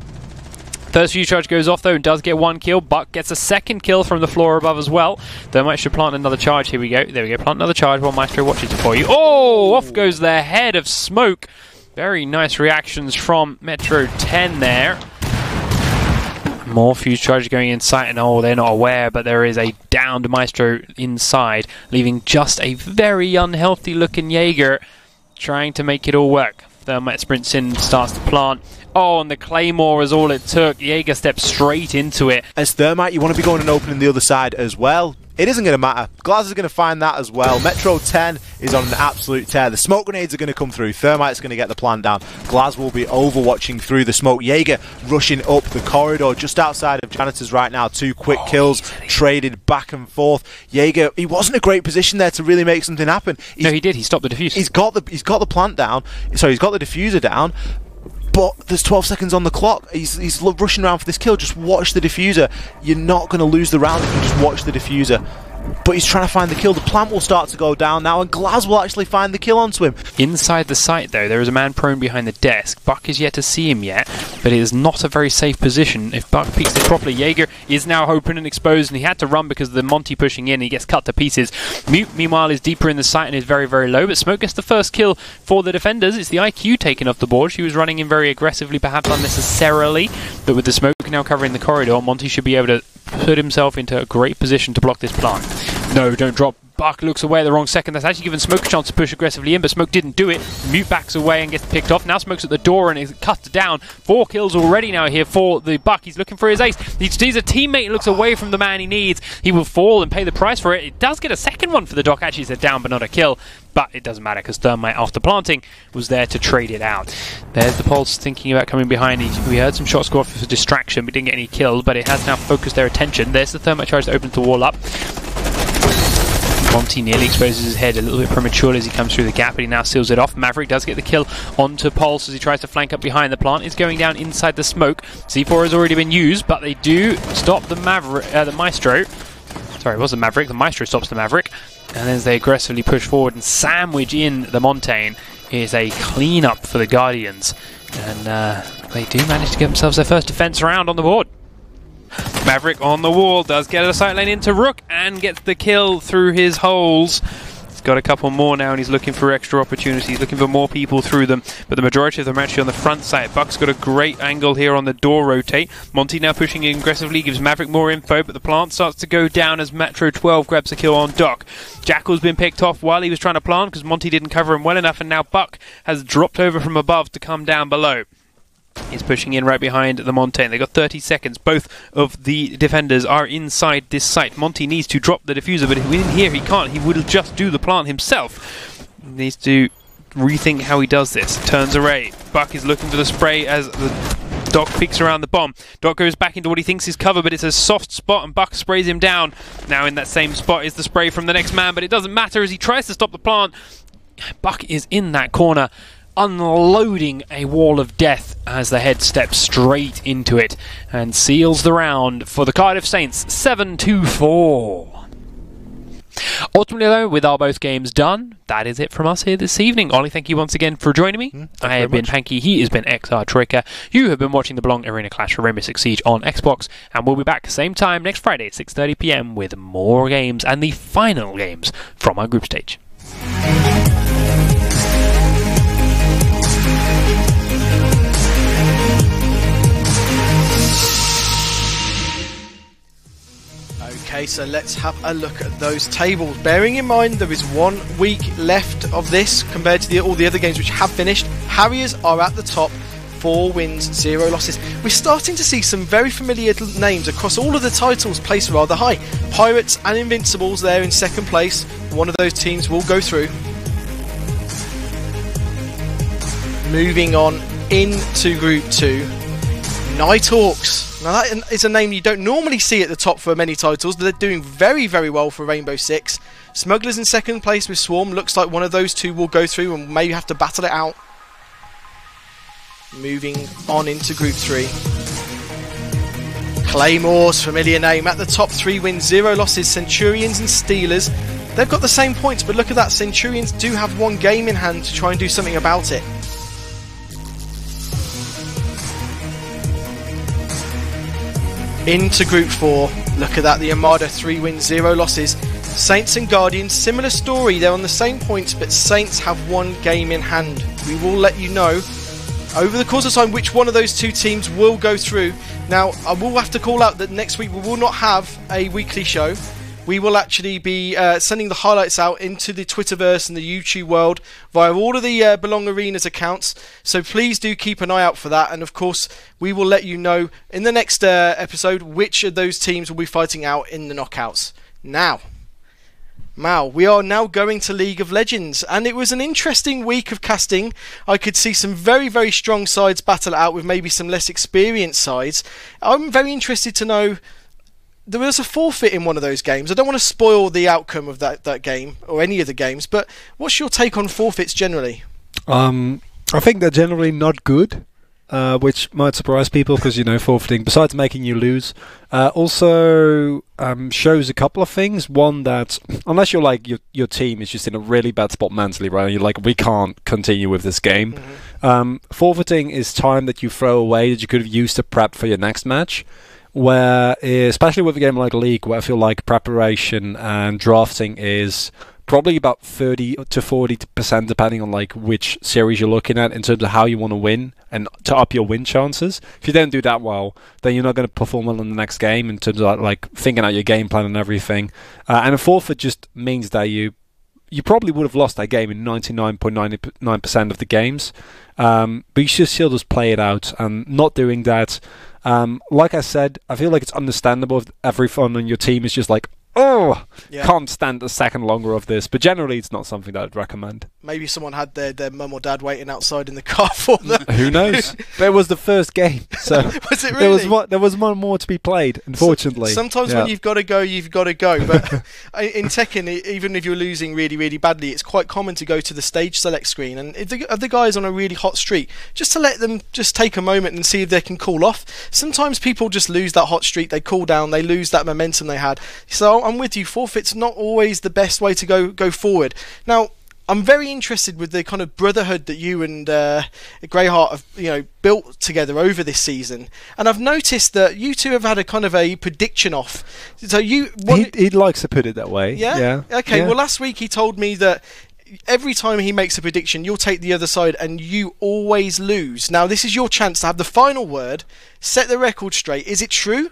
First fuse charge goes off though and does get 1 kill. Buck gets a second kill from the floor above as well. Thermite should plant another charge. Here we go. There we go. Plant another charge while Maestro watches it for you. Oh! Off goes the head of smoke. Very nice reactions from Metro 10 there. More fuse charges going in sight, and oh, they're not aware, but there is a downed Maestro inside, leaving just a very unhealthy looking Jaeger trying to make it all work. Thermite sprints in, starts to plant. Oh, and the Claymore is all it took. Jaeger steps straight into it. As Thermite, you want to be going and opening the other side as well. It isn't going to matter. Glaz is going to find that as well. Metro 10 is on an absolute tear. The smoke grenades are going to come through. Thermite's going to get the plant down. Glaz will be overwatching through the smoke. Jaeger rushing up the corridor just outside of Janitors right now. 2 quick kills traded back and forth. Jaeger, he wasn't in a great position there to really make something happen. No, he did. He stopped the diffuser. He's got the plant down. Sorry, he's got the diffuser down. But there's 12 seconds on the clock. He's rushing around for this kill. Just watch the diffuser. You're not going to lose the round if you just watch the diffuser. But he's trying to find the kill. The plant will start to go down now, and Glaz will actually find the kill onto him. Inside the site, though, there is a man prone behind the desk. Buck is yet to see him yet, but it is not a very safe position. If Buck peeks this properly, Jaeger is now open and exposed, and he had to run because of the Monty pushing in. He gets cut to pieces. Mute, meanwhile, is deeper in the site and is very, very low, but Smoke gets the first kill for the defenders. It's the IQ taken off the board. She was running in very aggressively, perhaps unnecessarily, but with the Smoke now covering the corridor, Monty should be able to put himself into a great position to block this plant. No, don't drop. Buck looks away at the wrong second. That's actually given Smoke a chance to push aggressively in, but Smoke didn't do it. Mute backs away and gets picked off. Now Smoke's at the door and is cut down. 4 kills already now here for the Buck. He's looking for his ace. He sees a teammate and looks away from the man he needs. He will fall and pay the price for it. It does get a second one for the Doc. Actually, it's a down but not a kill. But it doesn't matter because Thermite, after planting, was there to trade it out. There's the Pulse thinking about coming behind. We heard some shots go off for distraction. We didn't get any kills, but it has now focused their attention. There's the Thermite charge that opens the wall up. Monty nearly exposes his head a little bit prematurely as he comes through the gap, but he now seals it off. Maverick does get the kill onto Pulse as he tries to flank up behind. The plant is going down inside the smoke. C4 has already been used, but they do stop the Maestro. Sorry, it wasn't Maverick. The Maestro stops the Maverick. And as they aggressively push forward and sandwich in the Montaigne, is a clean-up for the Guardians. And they do manage to get themselves their first defense round on the board. Maverick on the wall does get a sight lane into Rook and gets the kill through his holes. He's got a couple more now and he's looking for extra opportunities, looking for more people through them, but the majority of them are actually on the front side. Buck's got a great angle here on the door rotate. Monty now pushing in aggressively, gives Maverick more info, but the plant starts to go down as Metro 12 grabs a kill on Doc. Jackal's been picked off while he was trying to plant because Monty didn't cover him well enough, and now Buck has dropped over from above to come down below. He's pushing in right behind the Montaigne. They've got 30 seconds. Both of the defenders are inside this site. Monty needs to drop the diffuser, but in here he can't. He will just do the plant himself. He needs to rethink how he does this. Turns array. Buck is looking for the spray as the Doc peeks around the bomb. Doc goes back into what he thinks is cover, but it's a soft spot and Buck sprays him down. Now in that same spot is the spray from the next man, but it doesn't matter as he tries to stop the plant. Buck is in that corner, unloading a wall of death as the head steps straight into it and seals the round for the Cardiff Saints 7-4. Ultimately, though, with our both games done, that is it from us here this evening. Ollie, thank you once again for joining me. I have been Hanky, he has been XR Troika. You have been watching the Belong Arena Clash for Rainbow Six Siege on Xbox, and we'll be back same time next Friday at 6:30 PM with more games and the final games from our group stage. Okay, so let's have a look at those tables. Bearing in mind there is 1 week left of this compared to all the other games which have finished. Harriers are at the top, 4 wins, 0 losses. We're starting to see some very familiar names across all of the titles placed rather high. Pirates and Invincibles there in second place. One of those teams will go through. Moving on into Group 2. Nighthawks. Now that is a name you don't normally see at the top for many titles. They're doing very, very well for Rainbow Six. Smugglers in second place with Swarm. Looks like one of those two will go through and maybe have to battle it out. Moving on into Group 3. Claymores, familiar name. At the top, 3 wins, 0 losses. Centurions and Steelers. They've got the same points, but look at that. Centurions do have 1 game in hand to try and do something about it. Into Group 4. Look at that. The Armada, 3 wins, 0 losses. Saints and Guardians, similar story. They're on the same points, but Saints have 1 game in hand. We will let you know over the course of time which one of those 2 teams will go through. Now, I will have to call out that next week we will not have a weekly show. We will actually be sending the highlights out into the Twitterverse and the YouTube world via all of the Belong Arenas accounts. So please do keep an eye out for that. And of course, we will let you know in the next episode which of those teams will be fighting out in the knockouts. Now, Mal, we are now going to League of Legends, and it was an interesting week of casting. I could see some very, very strong sides battle it out with maybe some less experienced sides. I'm very interested to know, there was a forfeit in one of those games. I don't want to spoil the outcome of that game, or any of the games, but what's your take on forfeits generally? I think they're generally not good. Which might surprise people because, forfeiting, besides making you lose, also shows a couple of things. One, that unless you're like your team is just in a really bad spot mentally, right? And you're like, we can't continue with this game. Forfeiting is time that you throw away that you could have used to prep for your next match. Where, especially with a game like League, where I feel like preparation and drafting is probably about 30 to 40%, depending on like which series you're looking at in terms of how you want to win and to up your win chances. If you don't do that well, then you're not going to perform well in the next game in terms of like thinking out your game plan and everything. And a forfeit just means that you probably would have lost that game in 99.99% of the games, but you should still just play it out. And not doing that, like I said, I feel like it's understandable if everyone on your team is just like, can't stand a second longer of this. But generally, it's not something that I'd recommend. Maybe someone had their mum or dad waiting outside in the car for them. Who knows? But it was the first game, so was it really? There was one more to be played, unfortunately. Sometimes when you've got to go, you've got to go. But in Tekken, even if you're losing really, really badly, it's quite common to go to the stage select screen. And if the guy's on a really hot streak, just to let them just take a moment and see if they can cool off. Sometimes people just lose that hot streak, they cool down, they lose that momentum they had. So I'm with you, forfeit's not always the best way to go forward. Now, I'm very interested with the kind of brotherhood that you and Greyheart have built together over this season, and I've noticed that you two have had a kind of a prediction off. So he likes to put it that way. Yeah. Okay. Yeah. Well, last week he told me that every time he makes a prediction, you'll take the other side, and you always lose. Now, this is your chance to have the final word, set the record straight. Is it true?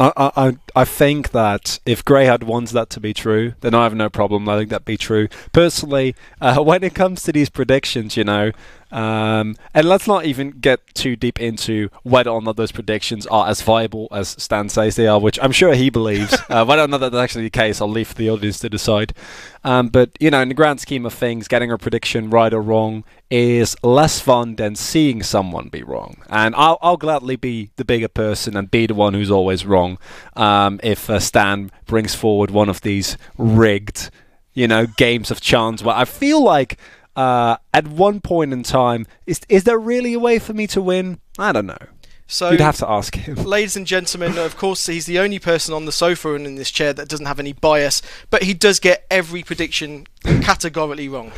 I think that if Greyheart wants that to be true, then I have no problem letting that be true. Personally, when it comes to these predictions, and let's not even get too deep into whether or not those predictions are as viable as Stan says they are, which I'm sure he believes. Whether or not that's actually the case, I'll leave for the audience to decide. But, in the grand scheme of things, getting a prediction right or wrong is less fun than seeing someone be wrong. And I'll gladly be the bigger person and be the one who's always wrong if Stan brings forward one of these rigged, games of chance where I feel like at one point in time, is there really a way for me to win? I don't know. So you'd have to ask him. Ladies and gentlemen, of course, he's the only person on the sofa and in this chair that doesn't have any bias, but he does get every prediction categorically wrong.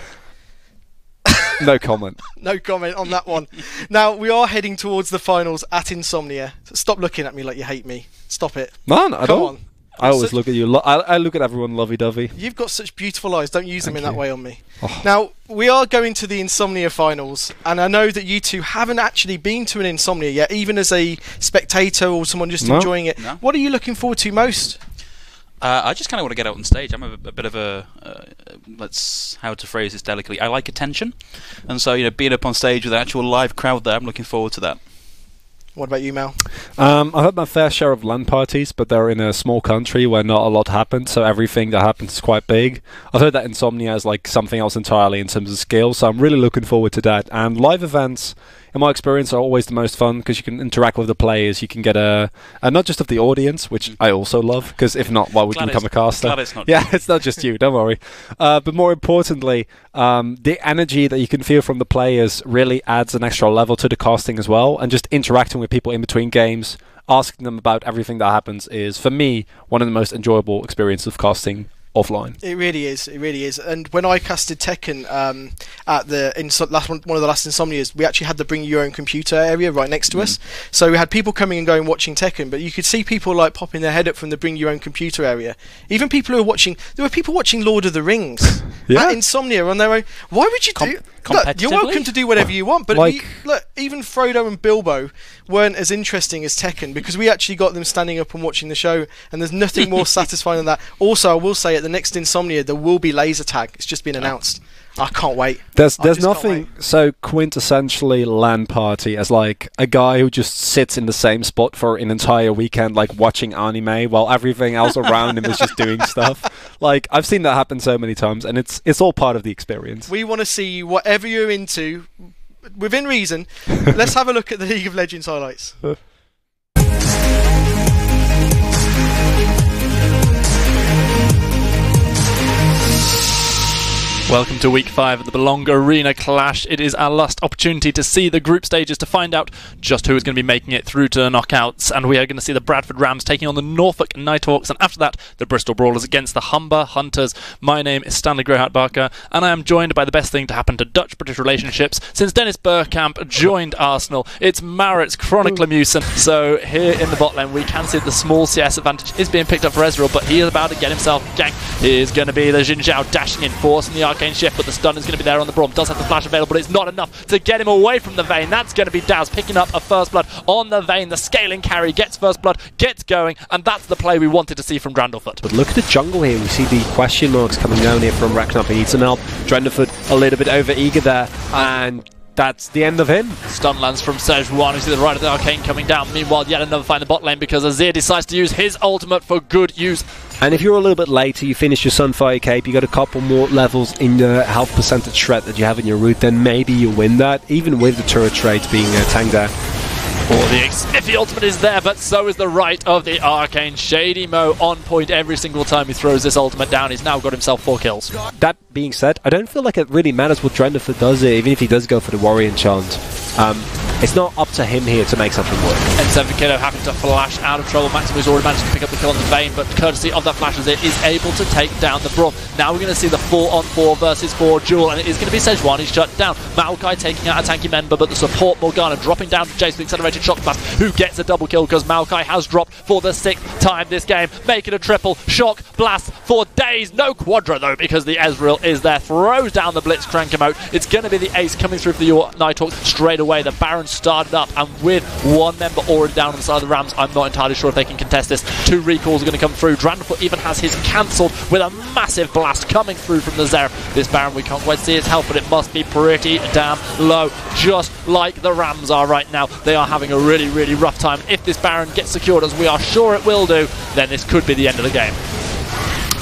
No comment. No comment on that one. Now, we are heading towards the finals at Insomnia. So stop looking at me like you hate me. Stop it. No, I don't. On. I always look at you. I look at everyone lovey-dovey. You've got such beautiful eyes. Don't use them in that way on me. Oh. Now, we are going to the Insomnia finals, and I know that you two haven't actually been to an Insomnia yet, even as a spectator or someone just enjoying it. No. What are you looking forward to most? I just kind of want to get out on stage. I'm a bit of a, how to phrase this delicately, I like attention. And so, being up on stage with an actual live crowd there, I'm looking forward to that. What about you, Mel? I've had my fair share of LAN parties, but they're in a small country where not a lot happens, so everything that happens is quite big. I've heard that Insomnia is like something else entirely in terms of scale, so I'm really looking forward to that. And live events, in my experience, are always the most fun because you can interact with the players. You can get not just of the audience, which I also love, because if not, why would you become a caster? Glad it's not it's not just you, don't worry. But more importantly, the energy that you can feel from the players really adds an extra level to the casting as well, and just interacting with people in between games asking them about everything that happens is, for me, one of the most enjoyable experiences of casting offline. It really is. It really is. And when I casted Tekken at one of the last Insomnias, we actually had the bring your own computer area right next to us. So we had people coming and going watching Tekken, but you could see people like popping their head up from the bring your own computer area. Even people who were watching. There were people watching Lord of the Rings at Insomnia on their own. Why would you do? Look, you're welcome to do whatever you want, but look, even Frodo and Bilbo weren't as interesting as Tekken because we actually got them standing up and watching the show, and there's nothing more satisfying than that. Also, I will say at the next Insomnia there will be laser tag. It's just been announced. I can't wait. There's nothing so quintessentially LAN party as like a guy who just sits in the same spot for an entire weekend, like watching anime while everything else around him is just doing stuff. Like, I've seen that happen so many times, and it's all part of the experience. We want to see whatever you're into, within reason. Let's have a look at the League of Legends highlights. Welcome to week 5 of the Belong Arena Clash. It is our last opportunity to see the group stages to find out just who is going to be making it through to the knockouts. And we are going to see the Bradford Rams taking on the Norfolk Nighthawks, and after that, the Bristol Brawlers against the Humber Hunters. My name is Stanley Greyhart-Barker, and I am joined by the best thing to happen to Dutch-British relationships since Dennis Bergkamp joined Arsenal. It's Maritz Chronicle-Musen. So here in the bot lane, we can see the small CS advantage is being picked up for Ezreal, but he is about to get himself ganked. He is going to be the Jin Zhao dashing in, forcing the Arcane Shift, but the stun is going to be there on the Braum. Does have the flash available, but it's not enough to get him away from the Vayne. That's going to be Daz picking up a first blood on the Vayne. The scaling carry gets first blood, gets going, and that's the play we wanted to see from Drandlefoot. But look at the jungle here. We see the question marks coming down here from Reknap. He needs some help. Drandlefoot a little bit over eager there, and that's the end of him. Stun lands from Sejuani. We see the right of the Arcane coming down. Meanwhile, yet another fight in the bot lane because Azir decides to use his ultimate for good use. And if you're a little bit later, you finish your Sunfire Cape, you got a couple more levels in the health percentage shred that you have in your route, then maybe you win that, even with the turret trades being tanked there. Oh, the Smithy ultimate is there, but so is the right of the Arcane. Shady Mo on point every single time he throws this ultimate down. He's now got himself 4 kills. That being said, I don't feel like it really matters what Drandlefoot does here, even if he does go for the Warrior enchant. It's not up to him here to make something work. And 7kilo having to flash out of trouble. Maximus already managed to pick up the kill on the Vayne, but courtesy of that flash, Azir is able to take down the Braum. Now we're going to see the 4-on-4 versus 4 duel, and it is going to be Sejuani shut down. Maokai taking out a tanky member, but the support Morgana dropping down to Jace with accelerated shock blast, who gets a double kill because Maokai has dropped for the 6th time this game. Make it a triple shock blast for days. No quadra though, because the Ezreal is there. Throws down the Blitzcrank emote. It's going to be the ace coming through for the Nighthawks straight away. The Baron started up, and with one member already down on the side of the Rams, I'm not entirely sure if they can contest this. 2 recalls are going to come through. Drandlefoot even has his cancelled with a massive blast coming through from the Zeref. This Baron, we can't quite see his health, but it must be pretty damn low, just like the Rams are right now. They are having a really, really rough time. If this Baron gets secured, as we are sure it will do, then this could be the end of the game.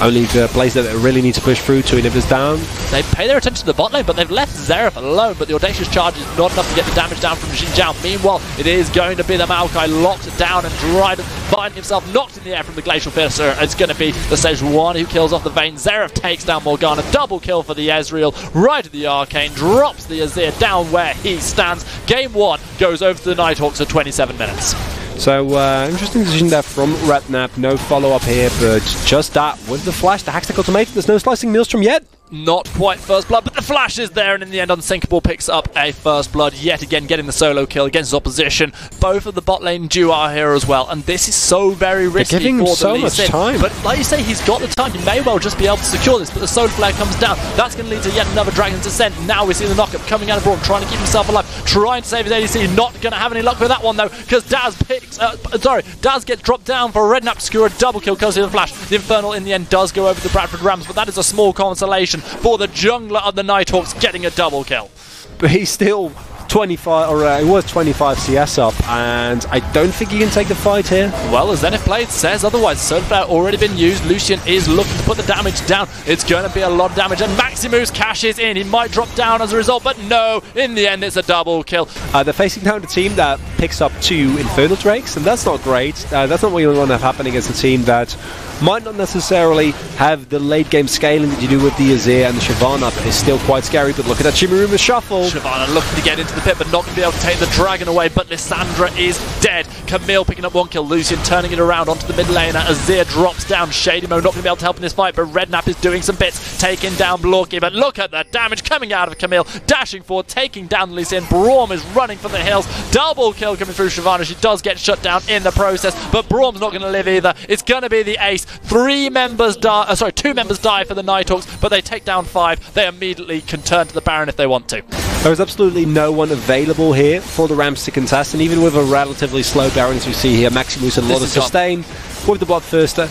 Only the plays that they really need to push through to inhibitors down. They pay their attention to the bot lane, but they've left Zeref alone, but the Audacious Charge is not enough to get the damage down from Jin Zhao. Meanwhile, it is going to be the Maokai locked down and Dryden finding himself knocked in the air from the Glacial Piercer. It's going to be the Sejuani who kills off the Vayne. Zeref takes down Morgana. Double kill for the Ezreal. Right at the Arcane. Drops the Azir down where he stands. Game 1 goes over to the Nighthawks at 27 minutes. So, interesting decision there from Redknapp. No follow-up here, but just that with the flash, the Hextech ultimatum. There's no slicing Maelstrom yet. Not quite first blood, but the flash is there, and in the end, Unsinkable picks up a first blood, yet again getting the solo kill against his opposition. Both of the bot lane duo are here as well, and this is so very risky. They're giving him so much time. But like you say, he's got the time. He may well just be able to secure this, but the solar flare comes down. That's going to lead to yet another Dragon's Descent. Now we see the knockup coming out of Braum, trying to keep himself alive, trying to save his ADC. Not going to have any luck with that one though, because Daz gets dropped down for Redknapp to secure a double kill because of the flash. The Infernal in the end does go over the Bradford Rams, but that is a small consolation for the jungler of the Nighthawks getting a double kill. But he's still 25, or it was 25 CS up, and I don't think he can take the fight here. Well, as Zenith Blade says otherwise, Solar Flare already been used. Lucian is looking to put the damage down. It's going to be a lot of damage, and Maximus cashes in. He might drop down as a result, but no, in the end it's a double kill. They're facing down a team that picks up 2 Infernal Drakes, and that's not great. That's not what you want to have happen against a team that Might not necessarily have the late game scaling that you do with the Azir and the Shyvana, but it's still quite scary. But look at that Shimuruma shuffle. Shyvana looking to get into the pit, but not going to be able to take the dragon away. But Lissandra is dead. Camille picking up 1 kill. Lucian turning it around onto the mid lane. Azir drops down. Shady Mo not going to be able to help in this fight, but Redknapp is doing some bits, taking down Blorky. But look at the damage coming out of Camille, dashing forward, taking down Lucian. Braum is running for the hills. Double kill coming through Shyvana. She does get shut down in the process, but Braum's not going to live either. It's going to be the ace. 2 members die for the Nighthawks, but they take down 5. They immediately can turn to the Baron if they want to. There is absolutely no one available here for the Rams to contest, and even with a relatively slow Baron, as we see here, Maximus a lot of sustain with the Bloodthirster.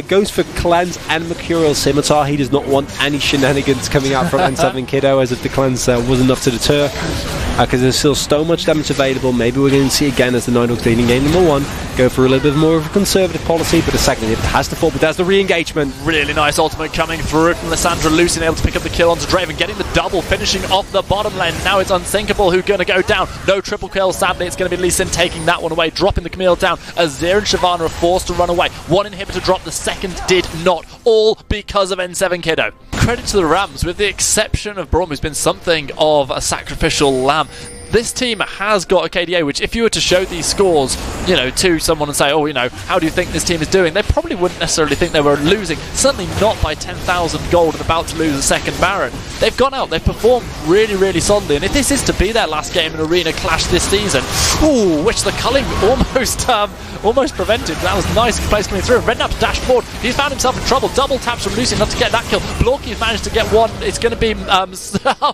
Goes for Cleanse and Mercurial Scimitar. He does not want any shenanigans coming out from N7 Kiddo, as if the Cleanse was enough to deter, because there's still so much damage available. Maybe we're going to see again, as the Nighthawks leading game number 1, go for a little bit more of a conservative policy, but a second hit has to fall, but there's the re-engagement. Really nice ultimate coming through from Lissandra. Lucian able to pick up the kill onto Draven, getting the double, finishing off the bottom lane. Now it's Unsinkable who's going to go down. No triple kill, sadly. It's going to be Lee Sin taking that one away, dropping the Camille down. Azir and Shyvana are forced to run away. 1 inhibitor drop, the second did not. All because of N7 Kiddo. Credit to the Rams, with the exception of Braum, who's been something of a sacrificial lamb. This team has got a KDA, which if you were to show these scores, you know, to someone and say, oh, you know, how do you think this team is doing? They probably wouldn't necessarily think they were losing. Certainly not by 10,000 gold and about to lose a second Baron. They've gone out, they've performed really, really solidly. And if this is to be their last game in Arena Clash this season, ooh, which the culling almost prevented. That was nice place coming through. Redknapp's dashed forward. He's found himself in trouble. Double taps from Lucian not to get that kill. Blorky's managed to get 1. It's going to be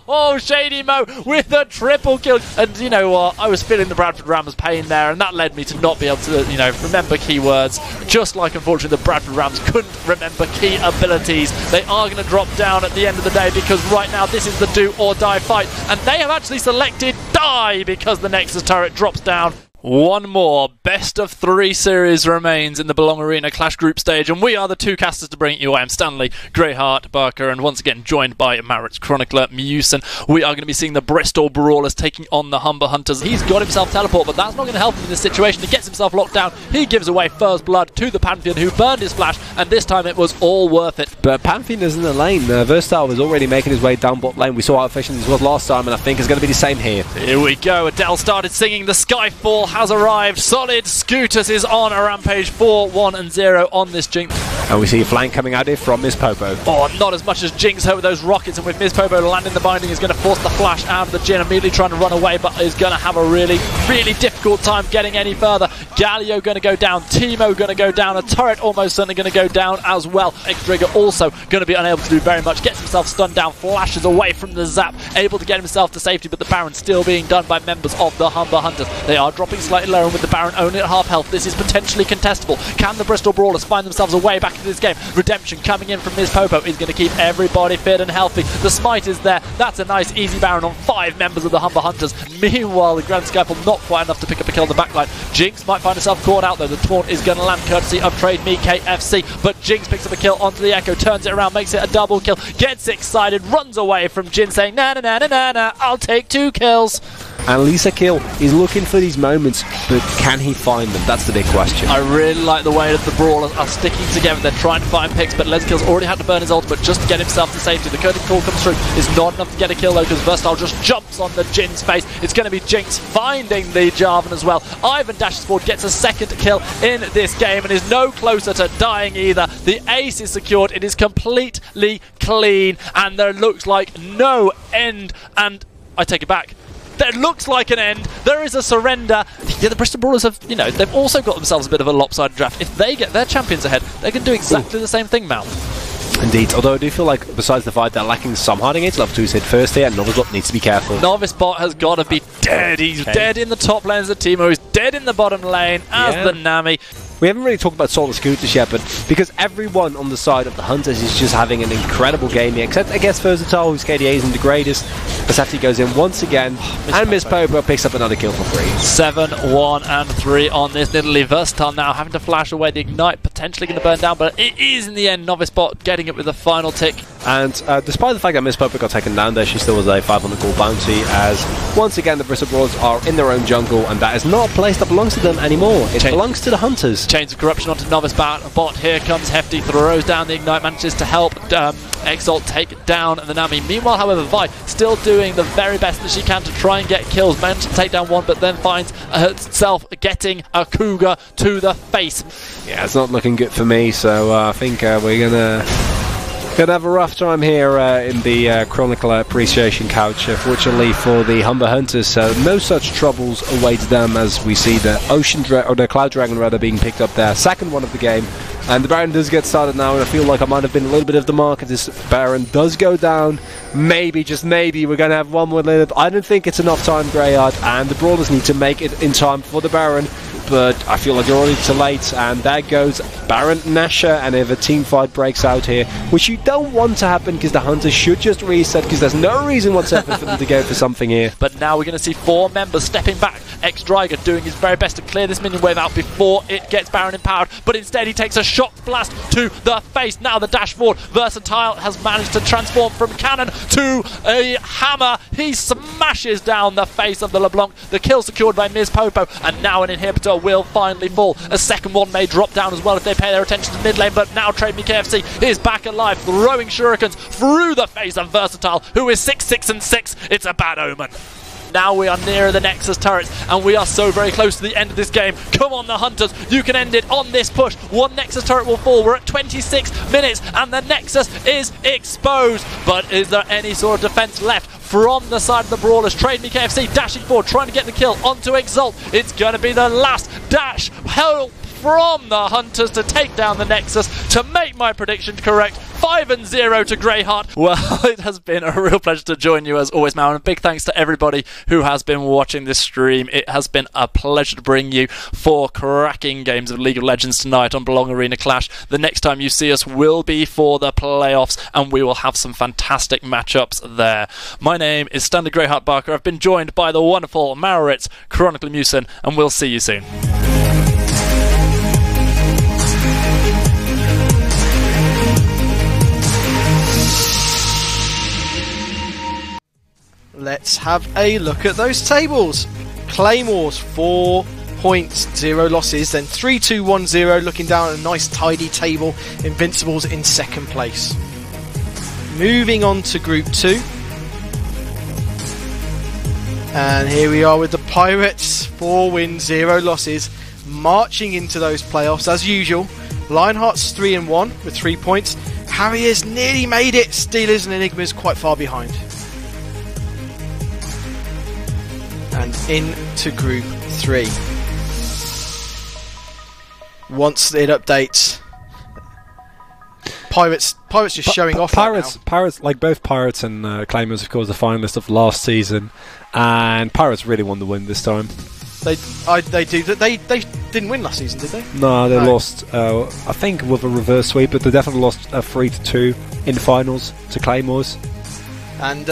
oh, Shady Mo with a triple kill. And you know what? I was feeling the Bradford Rams pain there, and that led me to not be able to, you know, remember keywords. Just like, unfortunately, the Bradford Rams couldn't remember key abilities. They are going to drop down at the end of the day, because right now this is the do or die fight, and they have actually selected die because the Nexus turret drops down. 1 more best of 3 series remains in the Belong Arena Clash group stage, and we are the 2 casters to bring it you. I am Stanley, Greyheart, Barker, and once again joined by Marit's Chronicler, Mewson. We are going to be seeing the Bristol Brawlers taking on the Humber Hunters. He's got himself teleport, but that's not going to help him in this situation. He gets himself locked down. He gives away first blood to the Pantheon, who burned his flash, and this time it was all worth it. But Pantheon is in the lane. Versatile was already making his way down bot lane. We saw how efficient this was last time, and I think it's going to be the same here. Here we go. Adele started singing. The Skyfall has arrived. Solid Scootus is on a rampage 4-1-0 on this Jinx. And we see a flank coming out here from Miss Popo. Oh, not as much as Jinx over those rockets, and with Miss Popo landing the binding is going to force the flash out of the Jhin, immediately trying to run away, but is going to have a really, really difficult time getting any further. Galio going to go down, Teemo going to go down, a turret almost certainly going to go down as well. X-Trigger also going to be unable to do very much, gets himself stunned down, flashes away from the zap, able to get himself to safety, but the Baron still being done by members of the Humber Hunters. They are dropping slightly lower, and with the Baron only at half health, this is potentially contestable. Can the Bristol Brawlers find themselves a way back into this game? Redemption coming in from Ms. Popo is going to keep everybody fit and healthy. The smite is there. That's a nice easy Baron on 5 members of the Humber Hunters. Meanwhile, the Grand Skyfall not quite enough to pick up a kill on the backline. Jinx might find herself caught out though. The taunt is going to land courtesy of Trade Me KFC, but Jinx picks up a kill onto the Echo, turns it around, makes it a double kill, gets excited, runs away from Jhin saying na na na na na na, I'll take 2 kills. And Lisa Kill is looking for these moments, but can he find them? That's the big question. I really like the way that the Brawlers are sticking together. They're trying to find picks, but Leskill's already had to burn his ultimate just to get himself to safety. The curtain call comes through. It's not enough to get a kill though, because Versatile just jumps on the Jin's face. It's going to be Jinx finding the Jarvan as well. Ivan dashes forward, gets a second kill in this game, and is no closer to dying either. The ace is secured. It is completely clean, and there looks like no end. And I take it back. There looks like an end. There is a surrender. Yeah, the Bristol Brawlers have, you know, they've also got themselves a bit of a lopsided draft. If they get their champions ahead, they can do exactly the same thing, Mal. Indeed, although I do feel like besides the fight they're lacking some hard against. Level 2 is hit first here, and Novice Bot needs to be careful. Novice Bot has got to be dead. He's dead in the top lane as the Teemo. He's dead in the bottom lane as the Nami. We haven't really talked about Salt and Scooters yet, but because everyone on the side of the Hunters is just having an incredible game here, except I guess Versatile, whose KDA isn't the greatest. Basati goes in once again, and Miss Popo picks up another kill for free. 7-1-3 on this Nidalee. Versatile now having to flash away the Ignite, potentially going to burn down, but it is in the end Novice Bot getting it with the final tick. And despite the fact that Miss Popo got taken down there, she still was a 500 gold bounty, as once again the Bristol Brawlers are in their own jungle, and that is not a place that belongs to them anymore. It belongs to the Hunters. Chains of Corruption onto Novice bot. Here comes Hefty, throws down the Ignite, manages to help Exalt take down the Nami. Meanwhile, however, Vi still doing the very best that she can to try and get kills. Managed to take down one, but then finds herself getting a Cougar to the face. Yeah, it's not looking good for me, so I think we're gonna have a rough time here in the Chronicle Appreciation Couch. Fortunately for the Humber Hunters, no such troubles await them, as we see the the Cloud Dragon rather being picked up there. Second one of the game. And the Baron does get started now, and I feel like I might have been a little bit of the mark. This Baron does go down. Maybe, just maybe, we're going to have one more minute. I don't think it's enough time, Greyheart, and the Brawlers need to make it in time for the Baron. But I feel like they're already too late, and there goes Baron Nasher, and if a team fight breaks out here, which you don't want to happen, because the Hunters should just reset, because there's no reason whatsoever for them to go for something here. But now we're going to see 4 members stepping back. X-Dryger doing his very best to clear this minion wave out before it gets Baron empowered, but instead he takes a shock blast to the face. Now the dash forward. Versatile has managed to transform from cannon to a hammer. He smashes down the face of the LeBlanc. The kill secured by Ms. Popo, and now an inhibitor will finally fall. A second one may drop down as well if they pay their attention to mid lane, but now Trade Me KFC is back alive, throwing shurikens through the face of Versatile, who is 6-6-6. It's a bad omen. Now we are nearer the Nexus turrets, and we are so very close to the end of this game. Come on, the Hunters, you can end it on this push. One Nexus turret will fall. We're at 26 minutes, and the Nexus is exposed. But is there any sort of defense left from the side of the Brawlers? Trade Me KFC dashing forward, trying to get the kill onto Exalt. It's going to be the last dash. Help from the Hunters to take down the Nexus, to make my prediction correct. 5-0 to Greyheart. Well, it has been a real pleasure to join you as always, Mal, and a big thanks to everybody who has been watching this stream. It has been a pleasure to bring you 4 cracking games of League of Legends tonight on Belong Arena Clash. The next time you see us will be for the playoffs, and we will have some fantastic matchups there. My name is Standard Greyheart Barker. I've been joined by the wonderful Maurits, Chronicle Musin, and we'll see you soon. Let's have a look at those tables. Claymores 4 points, 0 losses, then 3-2-1-0, looking down at a nice tidy table. Invincibles in second place. Moving on to Group 2. And here we are with the Pirates, 4 wins, 0 losses, marching into those playoffs as usual. Lionheart's 3-1 with 3 points. Harriers nearly made it. Steelers and Enigmas quite far behind. And into Group 3. Once it updates, Pirates just showing off. Pirates, like both Pirates and Claymores, of course, the finalists of last season, and Pirates really won the win this time. They didn't win last season, did they? No, they lost. I think with a reverse sweep, but they definitely lost 3-2 in the finals to Claymores. And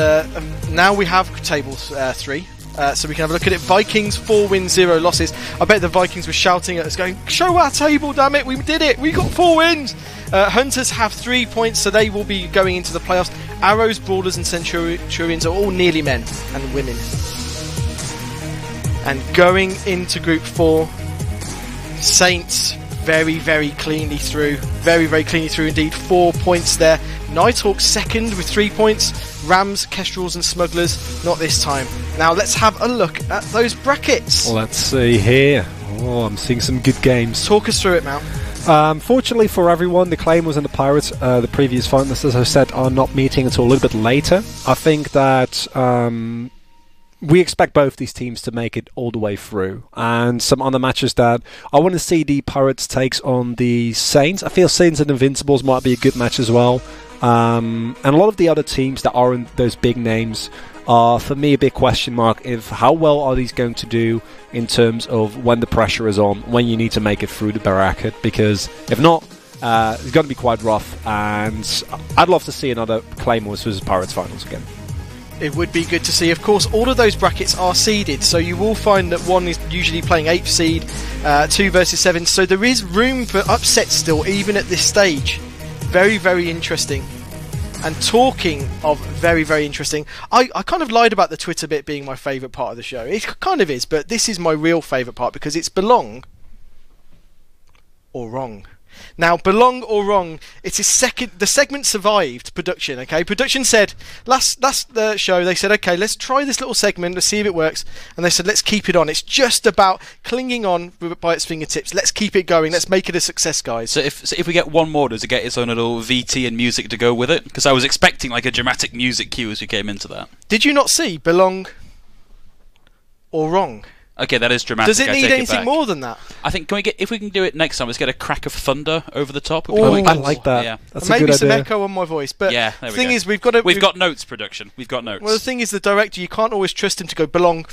now we have tables 3. So we can have a look at it. Vikings 4 wins, 0 losses. I bet the Vikings were shouting at us going, show our table, damn it, we did it, we got 4 wins. Hunters have 3 points, so they will be going into the playoffs. Arrows, Brawlers and Centurions are all nearly men and women. And going into Group 4, Saints very, very cleanly through. Very, very cleanly through indeed. 4 points there. Nighthawks second with 3 points. Rams, Kestrels and Smugglers, not this time. Now let's have a look at those brackets. Let's see here. Oh, I'm seeing some good games. Talk us through it, Mal. Fortunately for everyone, the Claymores and the Pirates, the previous finalists, as I said, are not meeting until a little bit later. I think that we expect both these teams to make it all the way through. And some other matches that I want to see the Pirates takes on the Saints. I feel Saints and Invincibles might be a good match as well. And a lot of the other teams that aren't those big names are, for me, a big question mark of how well are these going to do in terms of when the pressure is on, when you need to make it through the bracket, because if not, it's going to be quite rough, and I'd love to see another Claymores versus Pirates finals again. It would be good to see. Of course, all of those brackets are seeded, so you will find that one is usually playing 8th seed, 2 versus 7, so there is room for upsets still, even at this stage. Very, very interesting. And talking of very, very interesting, I kind of lied about the Twitter bit being my favourite part of the show. It kind of is, but this is my real favourite part because it's belong or wrong. Now, belong or wrong, it's the segment survived production, okay? Production said, last show, they said, okay, let's try this little segment, let's see if it works. And they said, let's keep it on. It's just about clinging on by its fingertips. Let's keep it going. Let's make it a success, guys. So if we get one more, does it get its own little VT and music to go with it? Because I was expecting like a dramatic music cue as we came into that. Did you not see belong or wrong? Okay, that is dramatic. Does it need anything more than that? I think if we can do it next time, let's get a crack of thunder over the top. Oh, I like that. Yeah. That's maybe a good some idea. echo on my voice. But yeah, the thing is, we've got notes, production. We've got notes. Well, the thing is, the director, you can't always trust him to go belong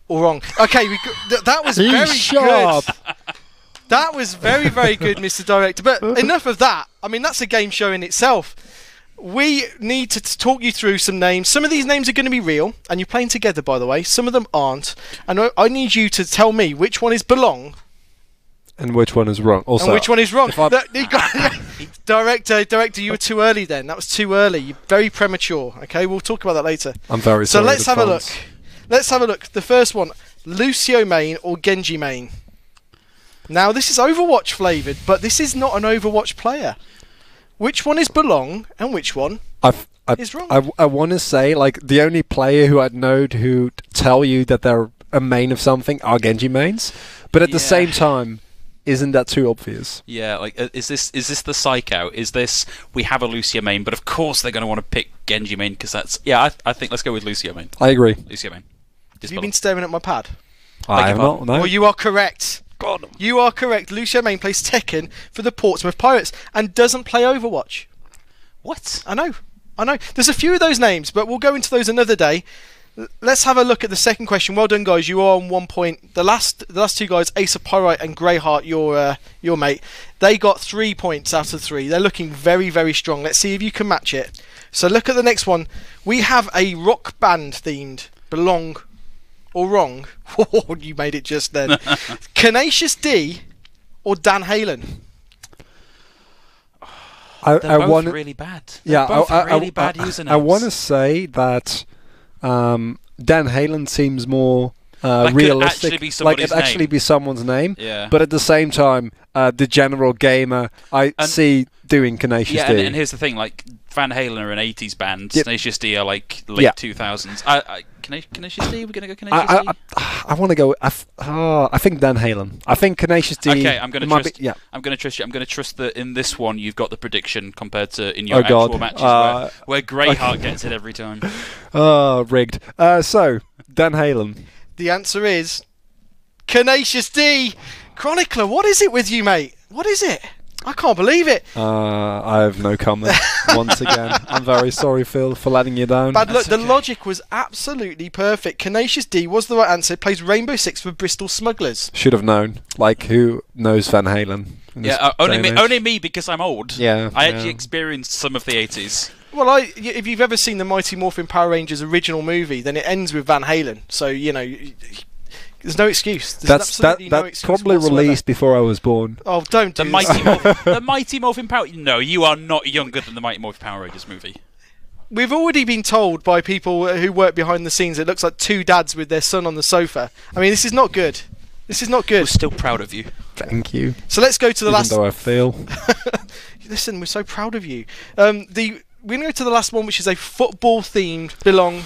or wrong. Okay, that was very sharp. Good. That was very, very good, Mr. Director. But enough of that. I mean, that's a game show in itself. We need to talk you through some names. Some of these names are going to be real, and you're playing together, by the way. Some of them aren't. And I need you to tell me which one is belong and which one is wrong. Also, and which one is wrong. Director, you were too early then. That was too early. You're very premature. Okay, we'll talk about that later. I'm very sorry. So let's have a look. Let's have a look. The first one, Lucio main or Genji main. Now, this is Overwatch flavoured, but this is not an Overwatch player. Which one is belong and which one is wrong? I want to say, like, the only player who I'd know who tell you that they're a main of something are Genji mains, but at the same time, isn't that too obvious? Yeah, like, is this the psych out? Is this, we have a Lucio main, but of course they're going to want to pick Genji main because that's... Yeah, I think let's go with Lucio main. I agree. Lucio main. Have you been staring at my pad? I have not, no. Well, you are correct. God. You are correct. Lucio main plays Tekken for the Portsmouth Pirates and doesn't play Overwatch. What? I know. There's a few of those names, but we'll go into those another day. Let's have a look at the second question. Well done, guys. You are on 1 point. The last two guys, Ace of Pyrite and Greyheart, your mate, they got 3 points out of 3. They're looking very, very strong. Let's see if you can match it. So look at the next one. We have a rock band themed belong or wrong. Oh, you made it just then. Tenacious D or Dan Halen? They're both really bad. Yeah, really bad usernames. I want to say that Dan Halen seems more realistic. It actually be someone's name. Yeah. But at the same time, the general gamer see doing Tenacious D. And here's the thing: like Van Halen are an '80s band. Tenacious D are like late 2000s. Tenacious D? We're gonna go Tenacious D. I want to go. I think Dan Halen. I think Tenacious D. Okay, I'm gonna trust. I'm gonna trust you. I'm gonna trust that in this one you've got the prediction compared to in your actual matches where Greyheart gets it every time. Rigged. So Dan Halen. The answer is Tenacious D. Chronicler, what is it with you, mate? What is it? I can't believe it. I have no comment. Once again, I'm very sorry, Phil, for letting you down. But look, the logic was absolutely perfect. Tenacious D was the right answer. It plays Rainbow Six for Bristol Smugglers. Should have known. Like, who knows Van Halen? Yeah, only me because I'm old. Yeah, I actually experienced some of the 80s. Well, if you've ever seen the Mighty Morphin Power Rangers original movie, then it ends with Van Halen. So, you know, there's no excuse. That's probably released before I was born. Oh, don't do the Mighty Morphin Power... No, you are not younger than the Mighty Morphin Power Rangers movie. We've already been told by people who work behind the scenes it looks like two dads with their son on the sofa. I mean, this is not good. This is not good. We're still proud of you. Thank you. So let's go to the last... Even though I fail. Listen, we're so proud of you. We're going to go to the last one, which is a football-themed belong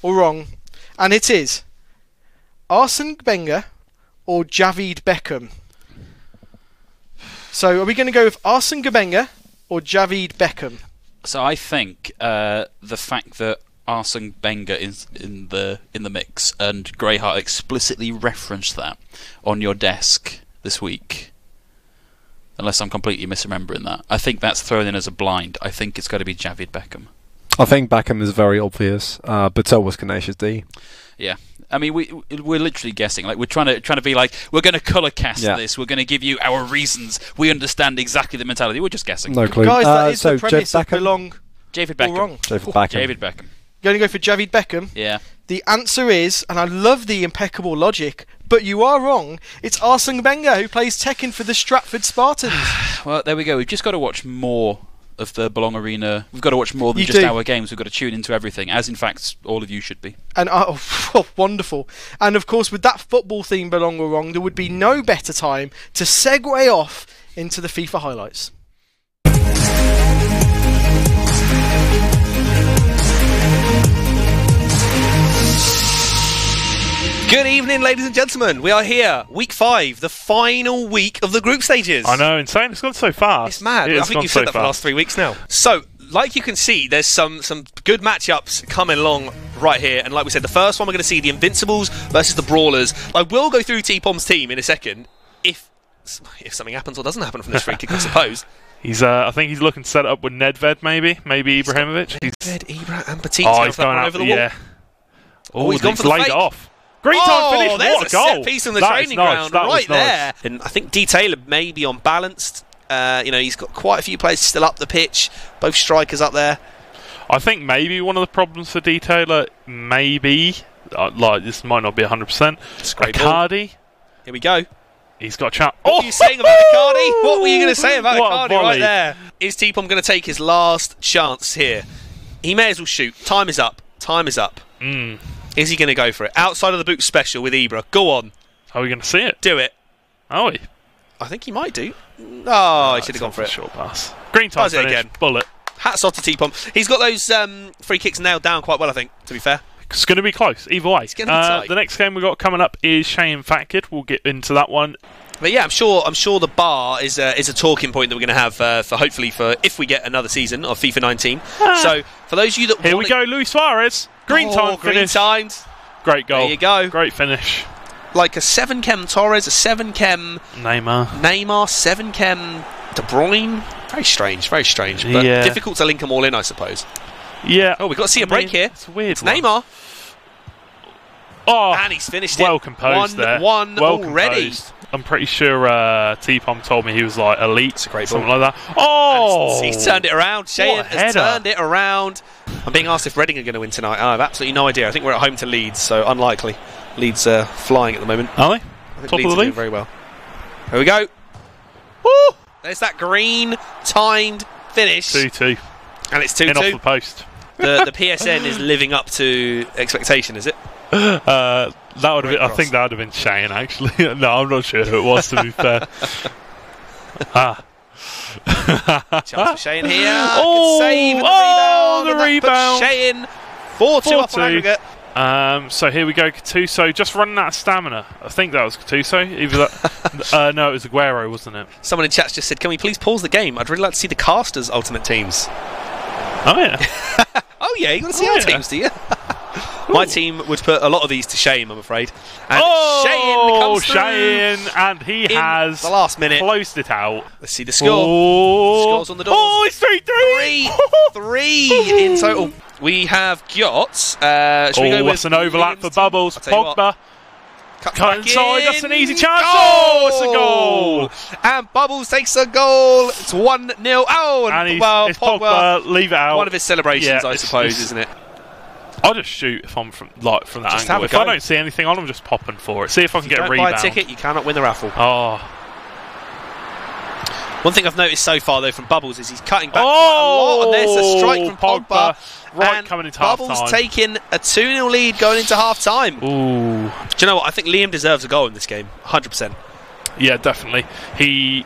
or wrong. And it is Arsene Wenger or Javid Beckham. So are we going to go with Arsene Wenger or Javid Beckham? So I think the fact that Arsene Wenger is in the mix and Greyheart explicitly referenced that on your desk this week, unless I'm completely misremembering that, I think that's thrown in as a blind. I think it's got to be Javid Beckham. I think Beckham is very obvious, but so was Tenacious D. Yeah. I mean, we're literally guessing. Like, we're trying to be like, we're going to colour cast this. We're going to give you our reasons. We understand exactly the mentality. We're just guessing. No clue. Guys, that is the premise of belong Javid Beckham. or wrong. Javid Beckham. You're going to go for Javid Beckham? Yeah. The answer is, and I love the impeccable logic, but you are wrong. It's Arsene Wenger who plays Tekken for the Stratford Spartans. Well, there we go. We've just got to watch more of the Belong Arena. We've got to watch more than just our games. We've got to tune into everything, as in fact all of you should be. And wonderful. And of course, with that football theme Belong or Wrong, there would be no better time to segue off into the FIFA highlights. Good evening, ladies and gentlemen. We are here, week 5, the final week of the group stages. I know, insane. It's gone so fast. It's mad. I think you've said that for the last 3 weeks now. So, like you can see, there's some good matchups coming along right here. And like we said, the first one we're going to see the Invincibles versus the Brawlers. I will go through T-Pom's team in a second, if something happens or doesn't happen from this free kick, I suppose. I think he's looking to set it up with Nedved, maybe Ibrahimovic. Nedved, Ibra, and Petit. Oh, he's going out over the wall. Yeah. Oh, he's gone for the fake. Laid it off. Green time finish. There's What a goal! Set piece on the training ground right there. Nice. And I think D Taylor may be unbalanced. He's got quite a few players still up the pitch. Both strikers up there. I think maybe one of the problems for D Taylor, maybe this might not be 100%. Icardi. Here we go. He's got a chance. What were you saying about Icardi? What were you going to say about Icardi right there? Is T-Pom going to take his last chance here? He may as well shoot. Time is up. Time is up. Is he going to go for it? Outside of the boot special with Ibra. Go on. Are we going to see it? Do it. Are we? I think he might do. Oh, he should have gone for it. Short pass. Green time finish. Again. Bullet. Hats off to T-Pom. He's got those free kicks nailed down quite well, I think, to be fair. It's going to be close, either way. It's going to be tight. The next game we've got coming up is Shane Fat Kid. We'll get into that one. But yeah, I'm sure the bar is a talking point that we're going to have for hopefully if we get another season of FIFA 19. So for those of you that here we go, Luis Suarez. Green time finish. Green times. Great goal. There you go. Great finish. Like a 7-chem Torres, a 7-chem Neymar, 7-chem De Bruyne. Very strange, but difficult to link them all in, I suppose. Yeah. Oh, we've got to see a break here. It's weird. It's Neymar. Oh, and he's finished well it. Composed there. One already. Composed. I'm pretty sure T-Pom told me he was like elite. It's a great something ball. like that. Oh! He's turned it around. Shane has turned it around. I'm being asked if Reading are going to win tonight. I have absolutely no idea. I think we're at home to Leeds, so unlikely. Leeds are flying at the moment. Are they? I think Top Leeds of the are doing league? very well. Here we go. Woo! There's that green timed finish. 2-2. And it's 2-2. In off the post. The PSN is living up to expectation, is it? That would have been, I think that would have been Shane, actually. No, I'm not sure who it was, to be fair. Chance for Shane here. Good save. The rebound. Shane 4-2 up on aggregate. So here we go, Gattuso just running out of stamina. I think that was Gattuso. Either that, no, it was Aguero, wasn't it? Someone in chat just said, "Can we please pause the game? I'd really like to see the casters' ultimate teams." Oh yeah. Oh yeah, you want to see our teams, do you? My team would put a lot of these to shame, I'm afraid. And Shane comes through and he has the last minute closed it out. Let's see the score. Scores on the door. Oh, it's 3-3. 3 in total. We have got. Should we go with an overlap for Bubbles? Pogba. Cut inside. That's an easy chance. Oh, it's a goal. And Bubbles takes a goal. It's 1-0. Oh, and Pogba. Leave it out. One of his celebrations, I suppose, isn't it? I'll just shoot if I'm from that angle. If I don't see anything on, I'm just popping for it. See if I can get a rebound. Buy a ticket, you cannot win the raffle. Oh. One thing I've noticed so far, though, from Bubbles is he's cutting back quite a lot. And there's a strike from Pogba. Right, coming into half-time. Bubbles taking a 2-0 lead going into half-time. Ooh. Do you know what? I think Liam deserves a goal in this game. 100%. Yeah, definitely.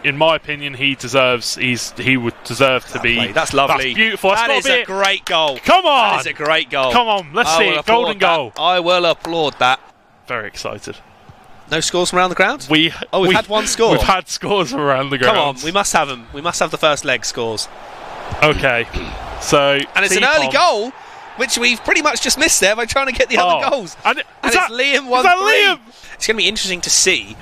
In my opinion, he would deserve to be. That's lovely. That's beautiful. That is a great goal. Come on. That is a great goal. Come on, let's see it. Golden goal. I will applaud that. Very excited. No scores from around the ground? We've had one score. We've had scores from around the ground. Come on, we must have them. We must have the first leg scores. Okay. So and it's an early goal, which we've pretty much just missed there by trying to get the other goals. And it's Liam 1-3. Liam? It's going to be interesting to see.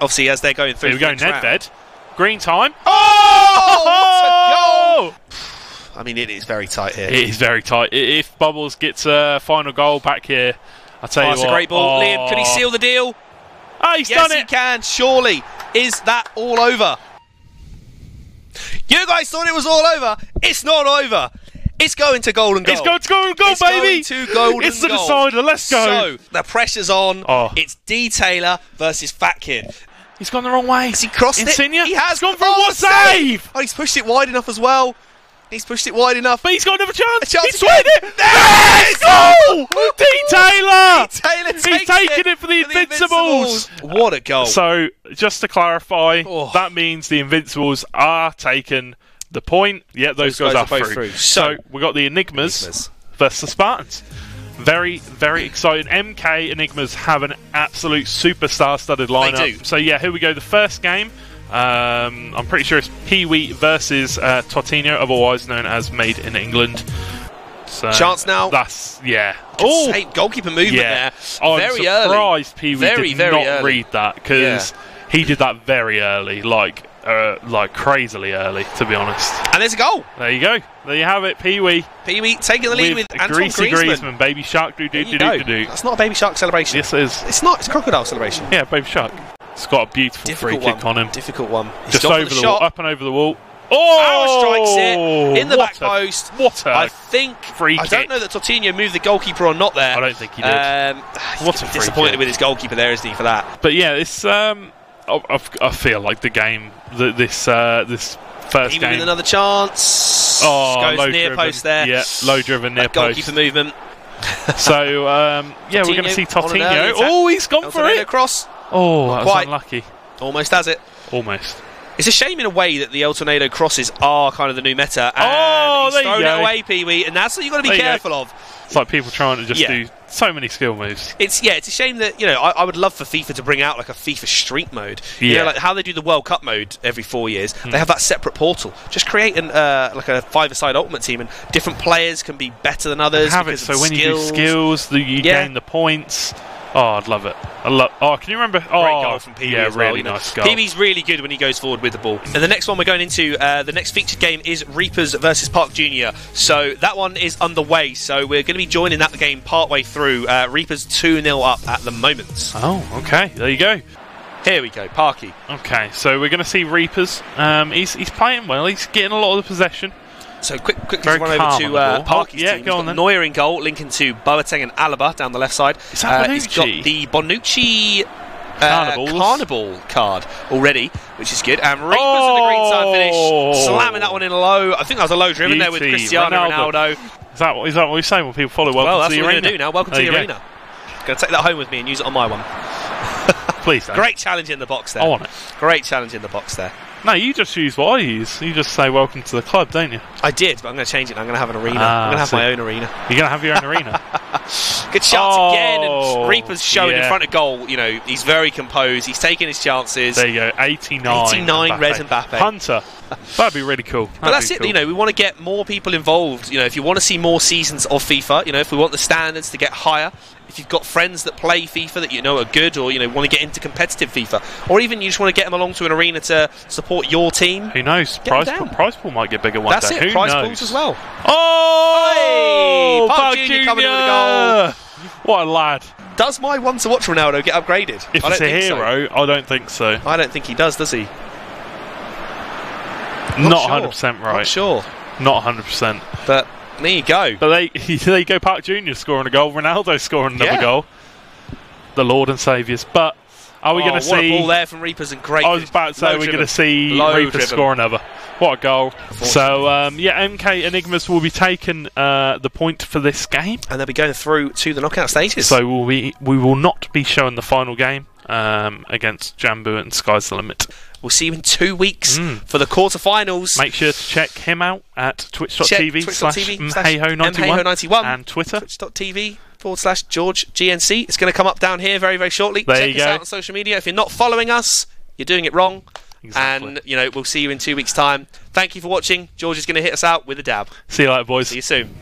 Obviously, as they're going through. Here we go, Nedved. Green time. Oh! What a goal! I mean, it is very tight here. It is very tight. If Bubbles gets a final goal back here, I'll tell you what. It's a great ball. Liam, can he seal the deal? Oh, he's done it. Yes, he can. Surely. Is that all over? You guys thought it was all over. It's not over. It's going to golden goal. It's going to golden goal, baby. It's going to golden goal. It's the decider. Let's go. So, the pressure's on. It's D. Taylor versus Fat Kid. He's gone the wrong way. Has he crossed Insigne? it? He has gone for a save. Oh, he's pushed it wide enough as well. He's pushed it wide enough. But he's got another chance. He's winning it. Let's go! D-Taylor! He's taking it for the Invincibles. What a goal. So, just to clarify, that means the Invincibles are taking the point. Yeah, those guys are through. So, we got the Enigmas versus the Spartans. Very, very exciting. MK Enigmas have an absolute superstar-studded lineup. They do. So, yeah, here we go. The first game. I'm pretty sure it's Pee-wee versus Totino, otherwise known as Made in England. So chance now. That's goalkeeper movement there. I'm very surprised Pee-wee did not early. read that, because he did that very early, like crazily early, to be honest. And there's a goal. There you go. There you have it, Pee-wee. Pee-wee taking the lead with Antoine Greasy Griezmann. Baby Shark do. That's not a Baby Shark celebration. Yes, it is. It's not. It's a crocodile celebration. Yeah, Baby Shark. It's got a beautiful free kick on him. Difficult one. Just over the wall, up and over the wall. Power strikes it in the back post. I think free kick. I don't know that Totino moved the goalkeeper or not there. I don't think he did. What a disappointed with his goalkeeper there, isn't he, for that? But yeah, it's I feel like the game this first game. With another chance. Goes near post there. Yeah, low driven near post. Goalkeeper movement. So we're going to see Totino. Oh, he's gone for it. Cross. Oh, that was unlucky. Almost has it. Almost. It's a shame in a way that the El Tornado crosses are kind of the new meta. And he's thrown it away, Pee-wee, and that's what you've got to be careful of. It's like people trying to just do so many skill moves. It's a shame that, I would love for FIFA to bring out like a FIFA Street mode. You know, like how they do the World Cup mode every 4 years. They have that separate portal. Just create like a five-a-side Ultimate Team, and different players can be better than others. And have it so when you do skills, you gain the points. Oh, I'd love it. Can you remember? Great goal from Pee-wee as well. Really nice goal. Pee-wee's really good when he goes forward with the ball. And the next one we're going into, the next featured game is Reapers versus Park Junior. So that one is underway. So we're going to be joining that game partway through. Reapers 2-0 up at the moment. Oh, okay. There you go. Here we go, Parky. Okay, so we're going to see Reapers. He's playing well. He's getting a lot of the possession. So quickly run over to Parky's team. He's got Neuer in goal, linking to Boateng and Alaba down the left side. Is that Bonucci? He's got the Bonucci Carnival card already, which is good. And Reapers in the green side finish, slamming that one in low. I think that was a low driven there with Cristiano Ronaldo. Is that what you're saying when people follow Welcome to the Arena? That's what we're going to do now. Welcome to the Arena. Going to take that home with me and use it on my one. Please don't. Great challenge in the box there. I want it. Great challenge in the box there. No, you just use what I use. You just say welcome to the club, don't you? I did, but I'm going to change it. I'm going to have an arena. I'm going to have my own arena. You're going to have your own arena? Good chance again, and Reaper's showing in front of goal. He's very composed. He's taking his chances. There you go, 89 Res Mbappe. Hunter. That'd be really cool. But that's it. We want to get more people involved. If you want to see more seasons of FIFA, if we want the standards to get higher, if you've got friends that play FIFA that are good, or want to get into competitive FIFA, or even you just want to get them along to an arena to support your team. Who knows? Prize pool might get bigger one day. That's it. Prize pools as well. Oh, Park Junior coming in with a goal. What a lad! Does my one to watch Ronaldo get upgraded? If it's a hero, I don't think so. I don't think he does he? Not 100% right. Not sure. Not 100%. But there you go. But there you go. Park Junior scoring a goal. Ronaldo scoring another goal. The Lord and Saviours. But are we going to see? What a ball there from Reapers and great. I was about to say we're going to see Reapers score another. What a goal! So MK Enigmas will be taking the point for this game, and they'll be going through to the knockout stages. So we will not be showing the final game against Jambu and Sky's the Limit. We'll see you in 2 weeks for the quarterfinals. Make sure to check him out at twitch.tv/mheho91 and Twitter twitch.tv/GeorgeGNC. It's going to come up down here very, very shortly. Check us out on social media. If you're not following us, you're doing it wrong. Exactly. And we'll see you in 2 weeks' time. Thank you for watching. George is going to hit us out with a dab. See you later, boys. See you soon.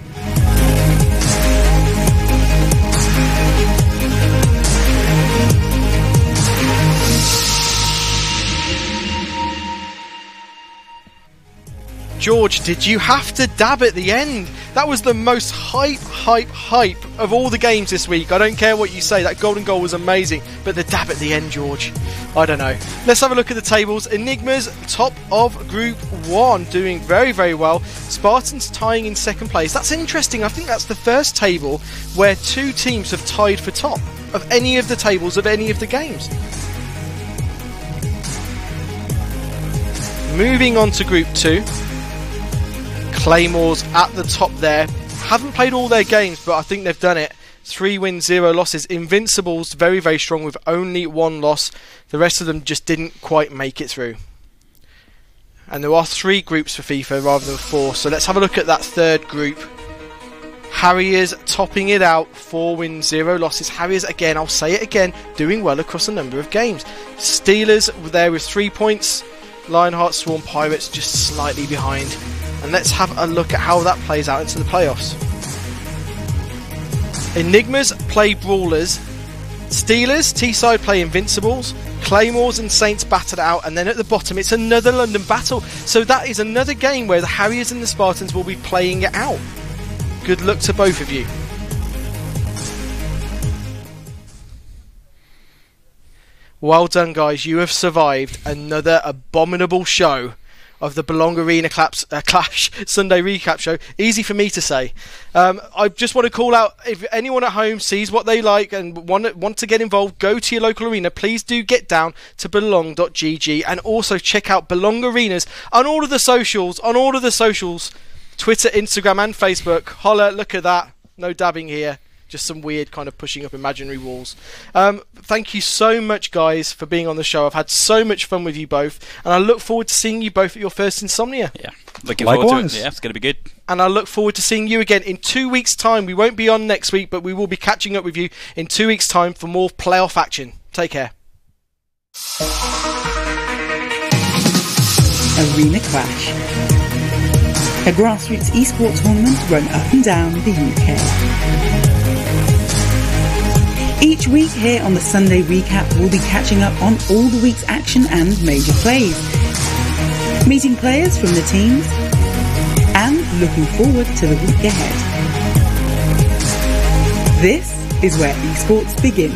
George, did you have to dab at the end? That was the most hype of all the games this week. I don't care what you say, that golden goal was amazing, but the dab at the end, George, I don't know. Let's have a look at the tables. Enigmas, top of Group 1, doing very, very well. Spartans tying in second place. That's interesting. I think that's the first table where two teams have tied for top of any of the tables of any of the games. Moving on to Group 2. Claymores at the top there. Haven't played all their games, but I think they've done it. 3 wins, 0 losses. Invincibles, very, very strong with only 1 loss. The rest of them just didn't quite make it through. And there are 3 groups for FIFA rather than 4. So let's have a look at that third group. Harriers topping it out, 4 wins, 0 losses. Harriers, again, I'll say it again, doing well across a number of games. Steelers there with 3 points. Lionheart, Swarm, Pirates just slightly behind. And let's have a look at how that plays out into the playoffs. Enigmas play Brawlers. Steelers, T-side play Invincibles. Claymores and Saints battle it out, and then at the bottom it's another London battle. So that is another game where the Harriers and the Spartans will be playing it out. Good luck to both of you. Well done, guys. You have survived another abominable show of the Belong Arena Clash Sunday recap show. Easy for me to say. I just want to call out, if anyone at home sees what they like and want to get involved, go to your local arena. Please do get down to belong.gg and also check out Belong Arenas on all of the socials. Twitter, Instagram and Facebook. Holla, look at that. No dabbing here. Just some weird kind of pushing up imaginary walls. Thank you so much, guys, for being on the show. I've had so much fun with you both, and I look forward to seeing you both at your first Insomnia. Yeah, looking forward to it. Yeah, it's going to be good. And I look forward to seeing you again in 2 weeks' time. We won't be on next week, but we will be catching up with you in 2 weeks' time for more playoff action. Take care. Arena Clash, a grassroots esports tournament run up and down the UK. Each week here on the Sunday Recap, we'll be catching up on all the week's action and major plays, meeting players from the teams, and looking forward to the week ahead. This is where esports begins.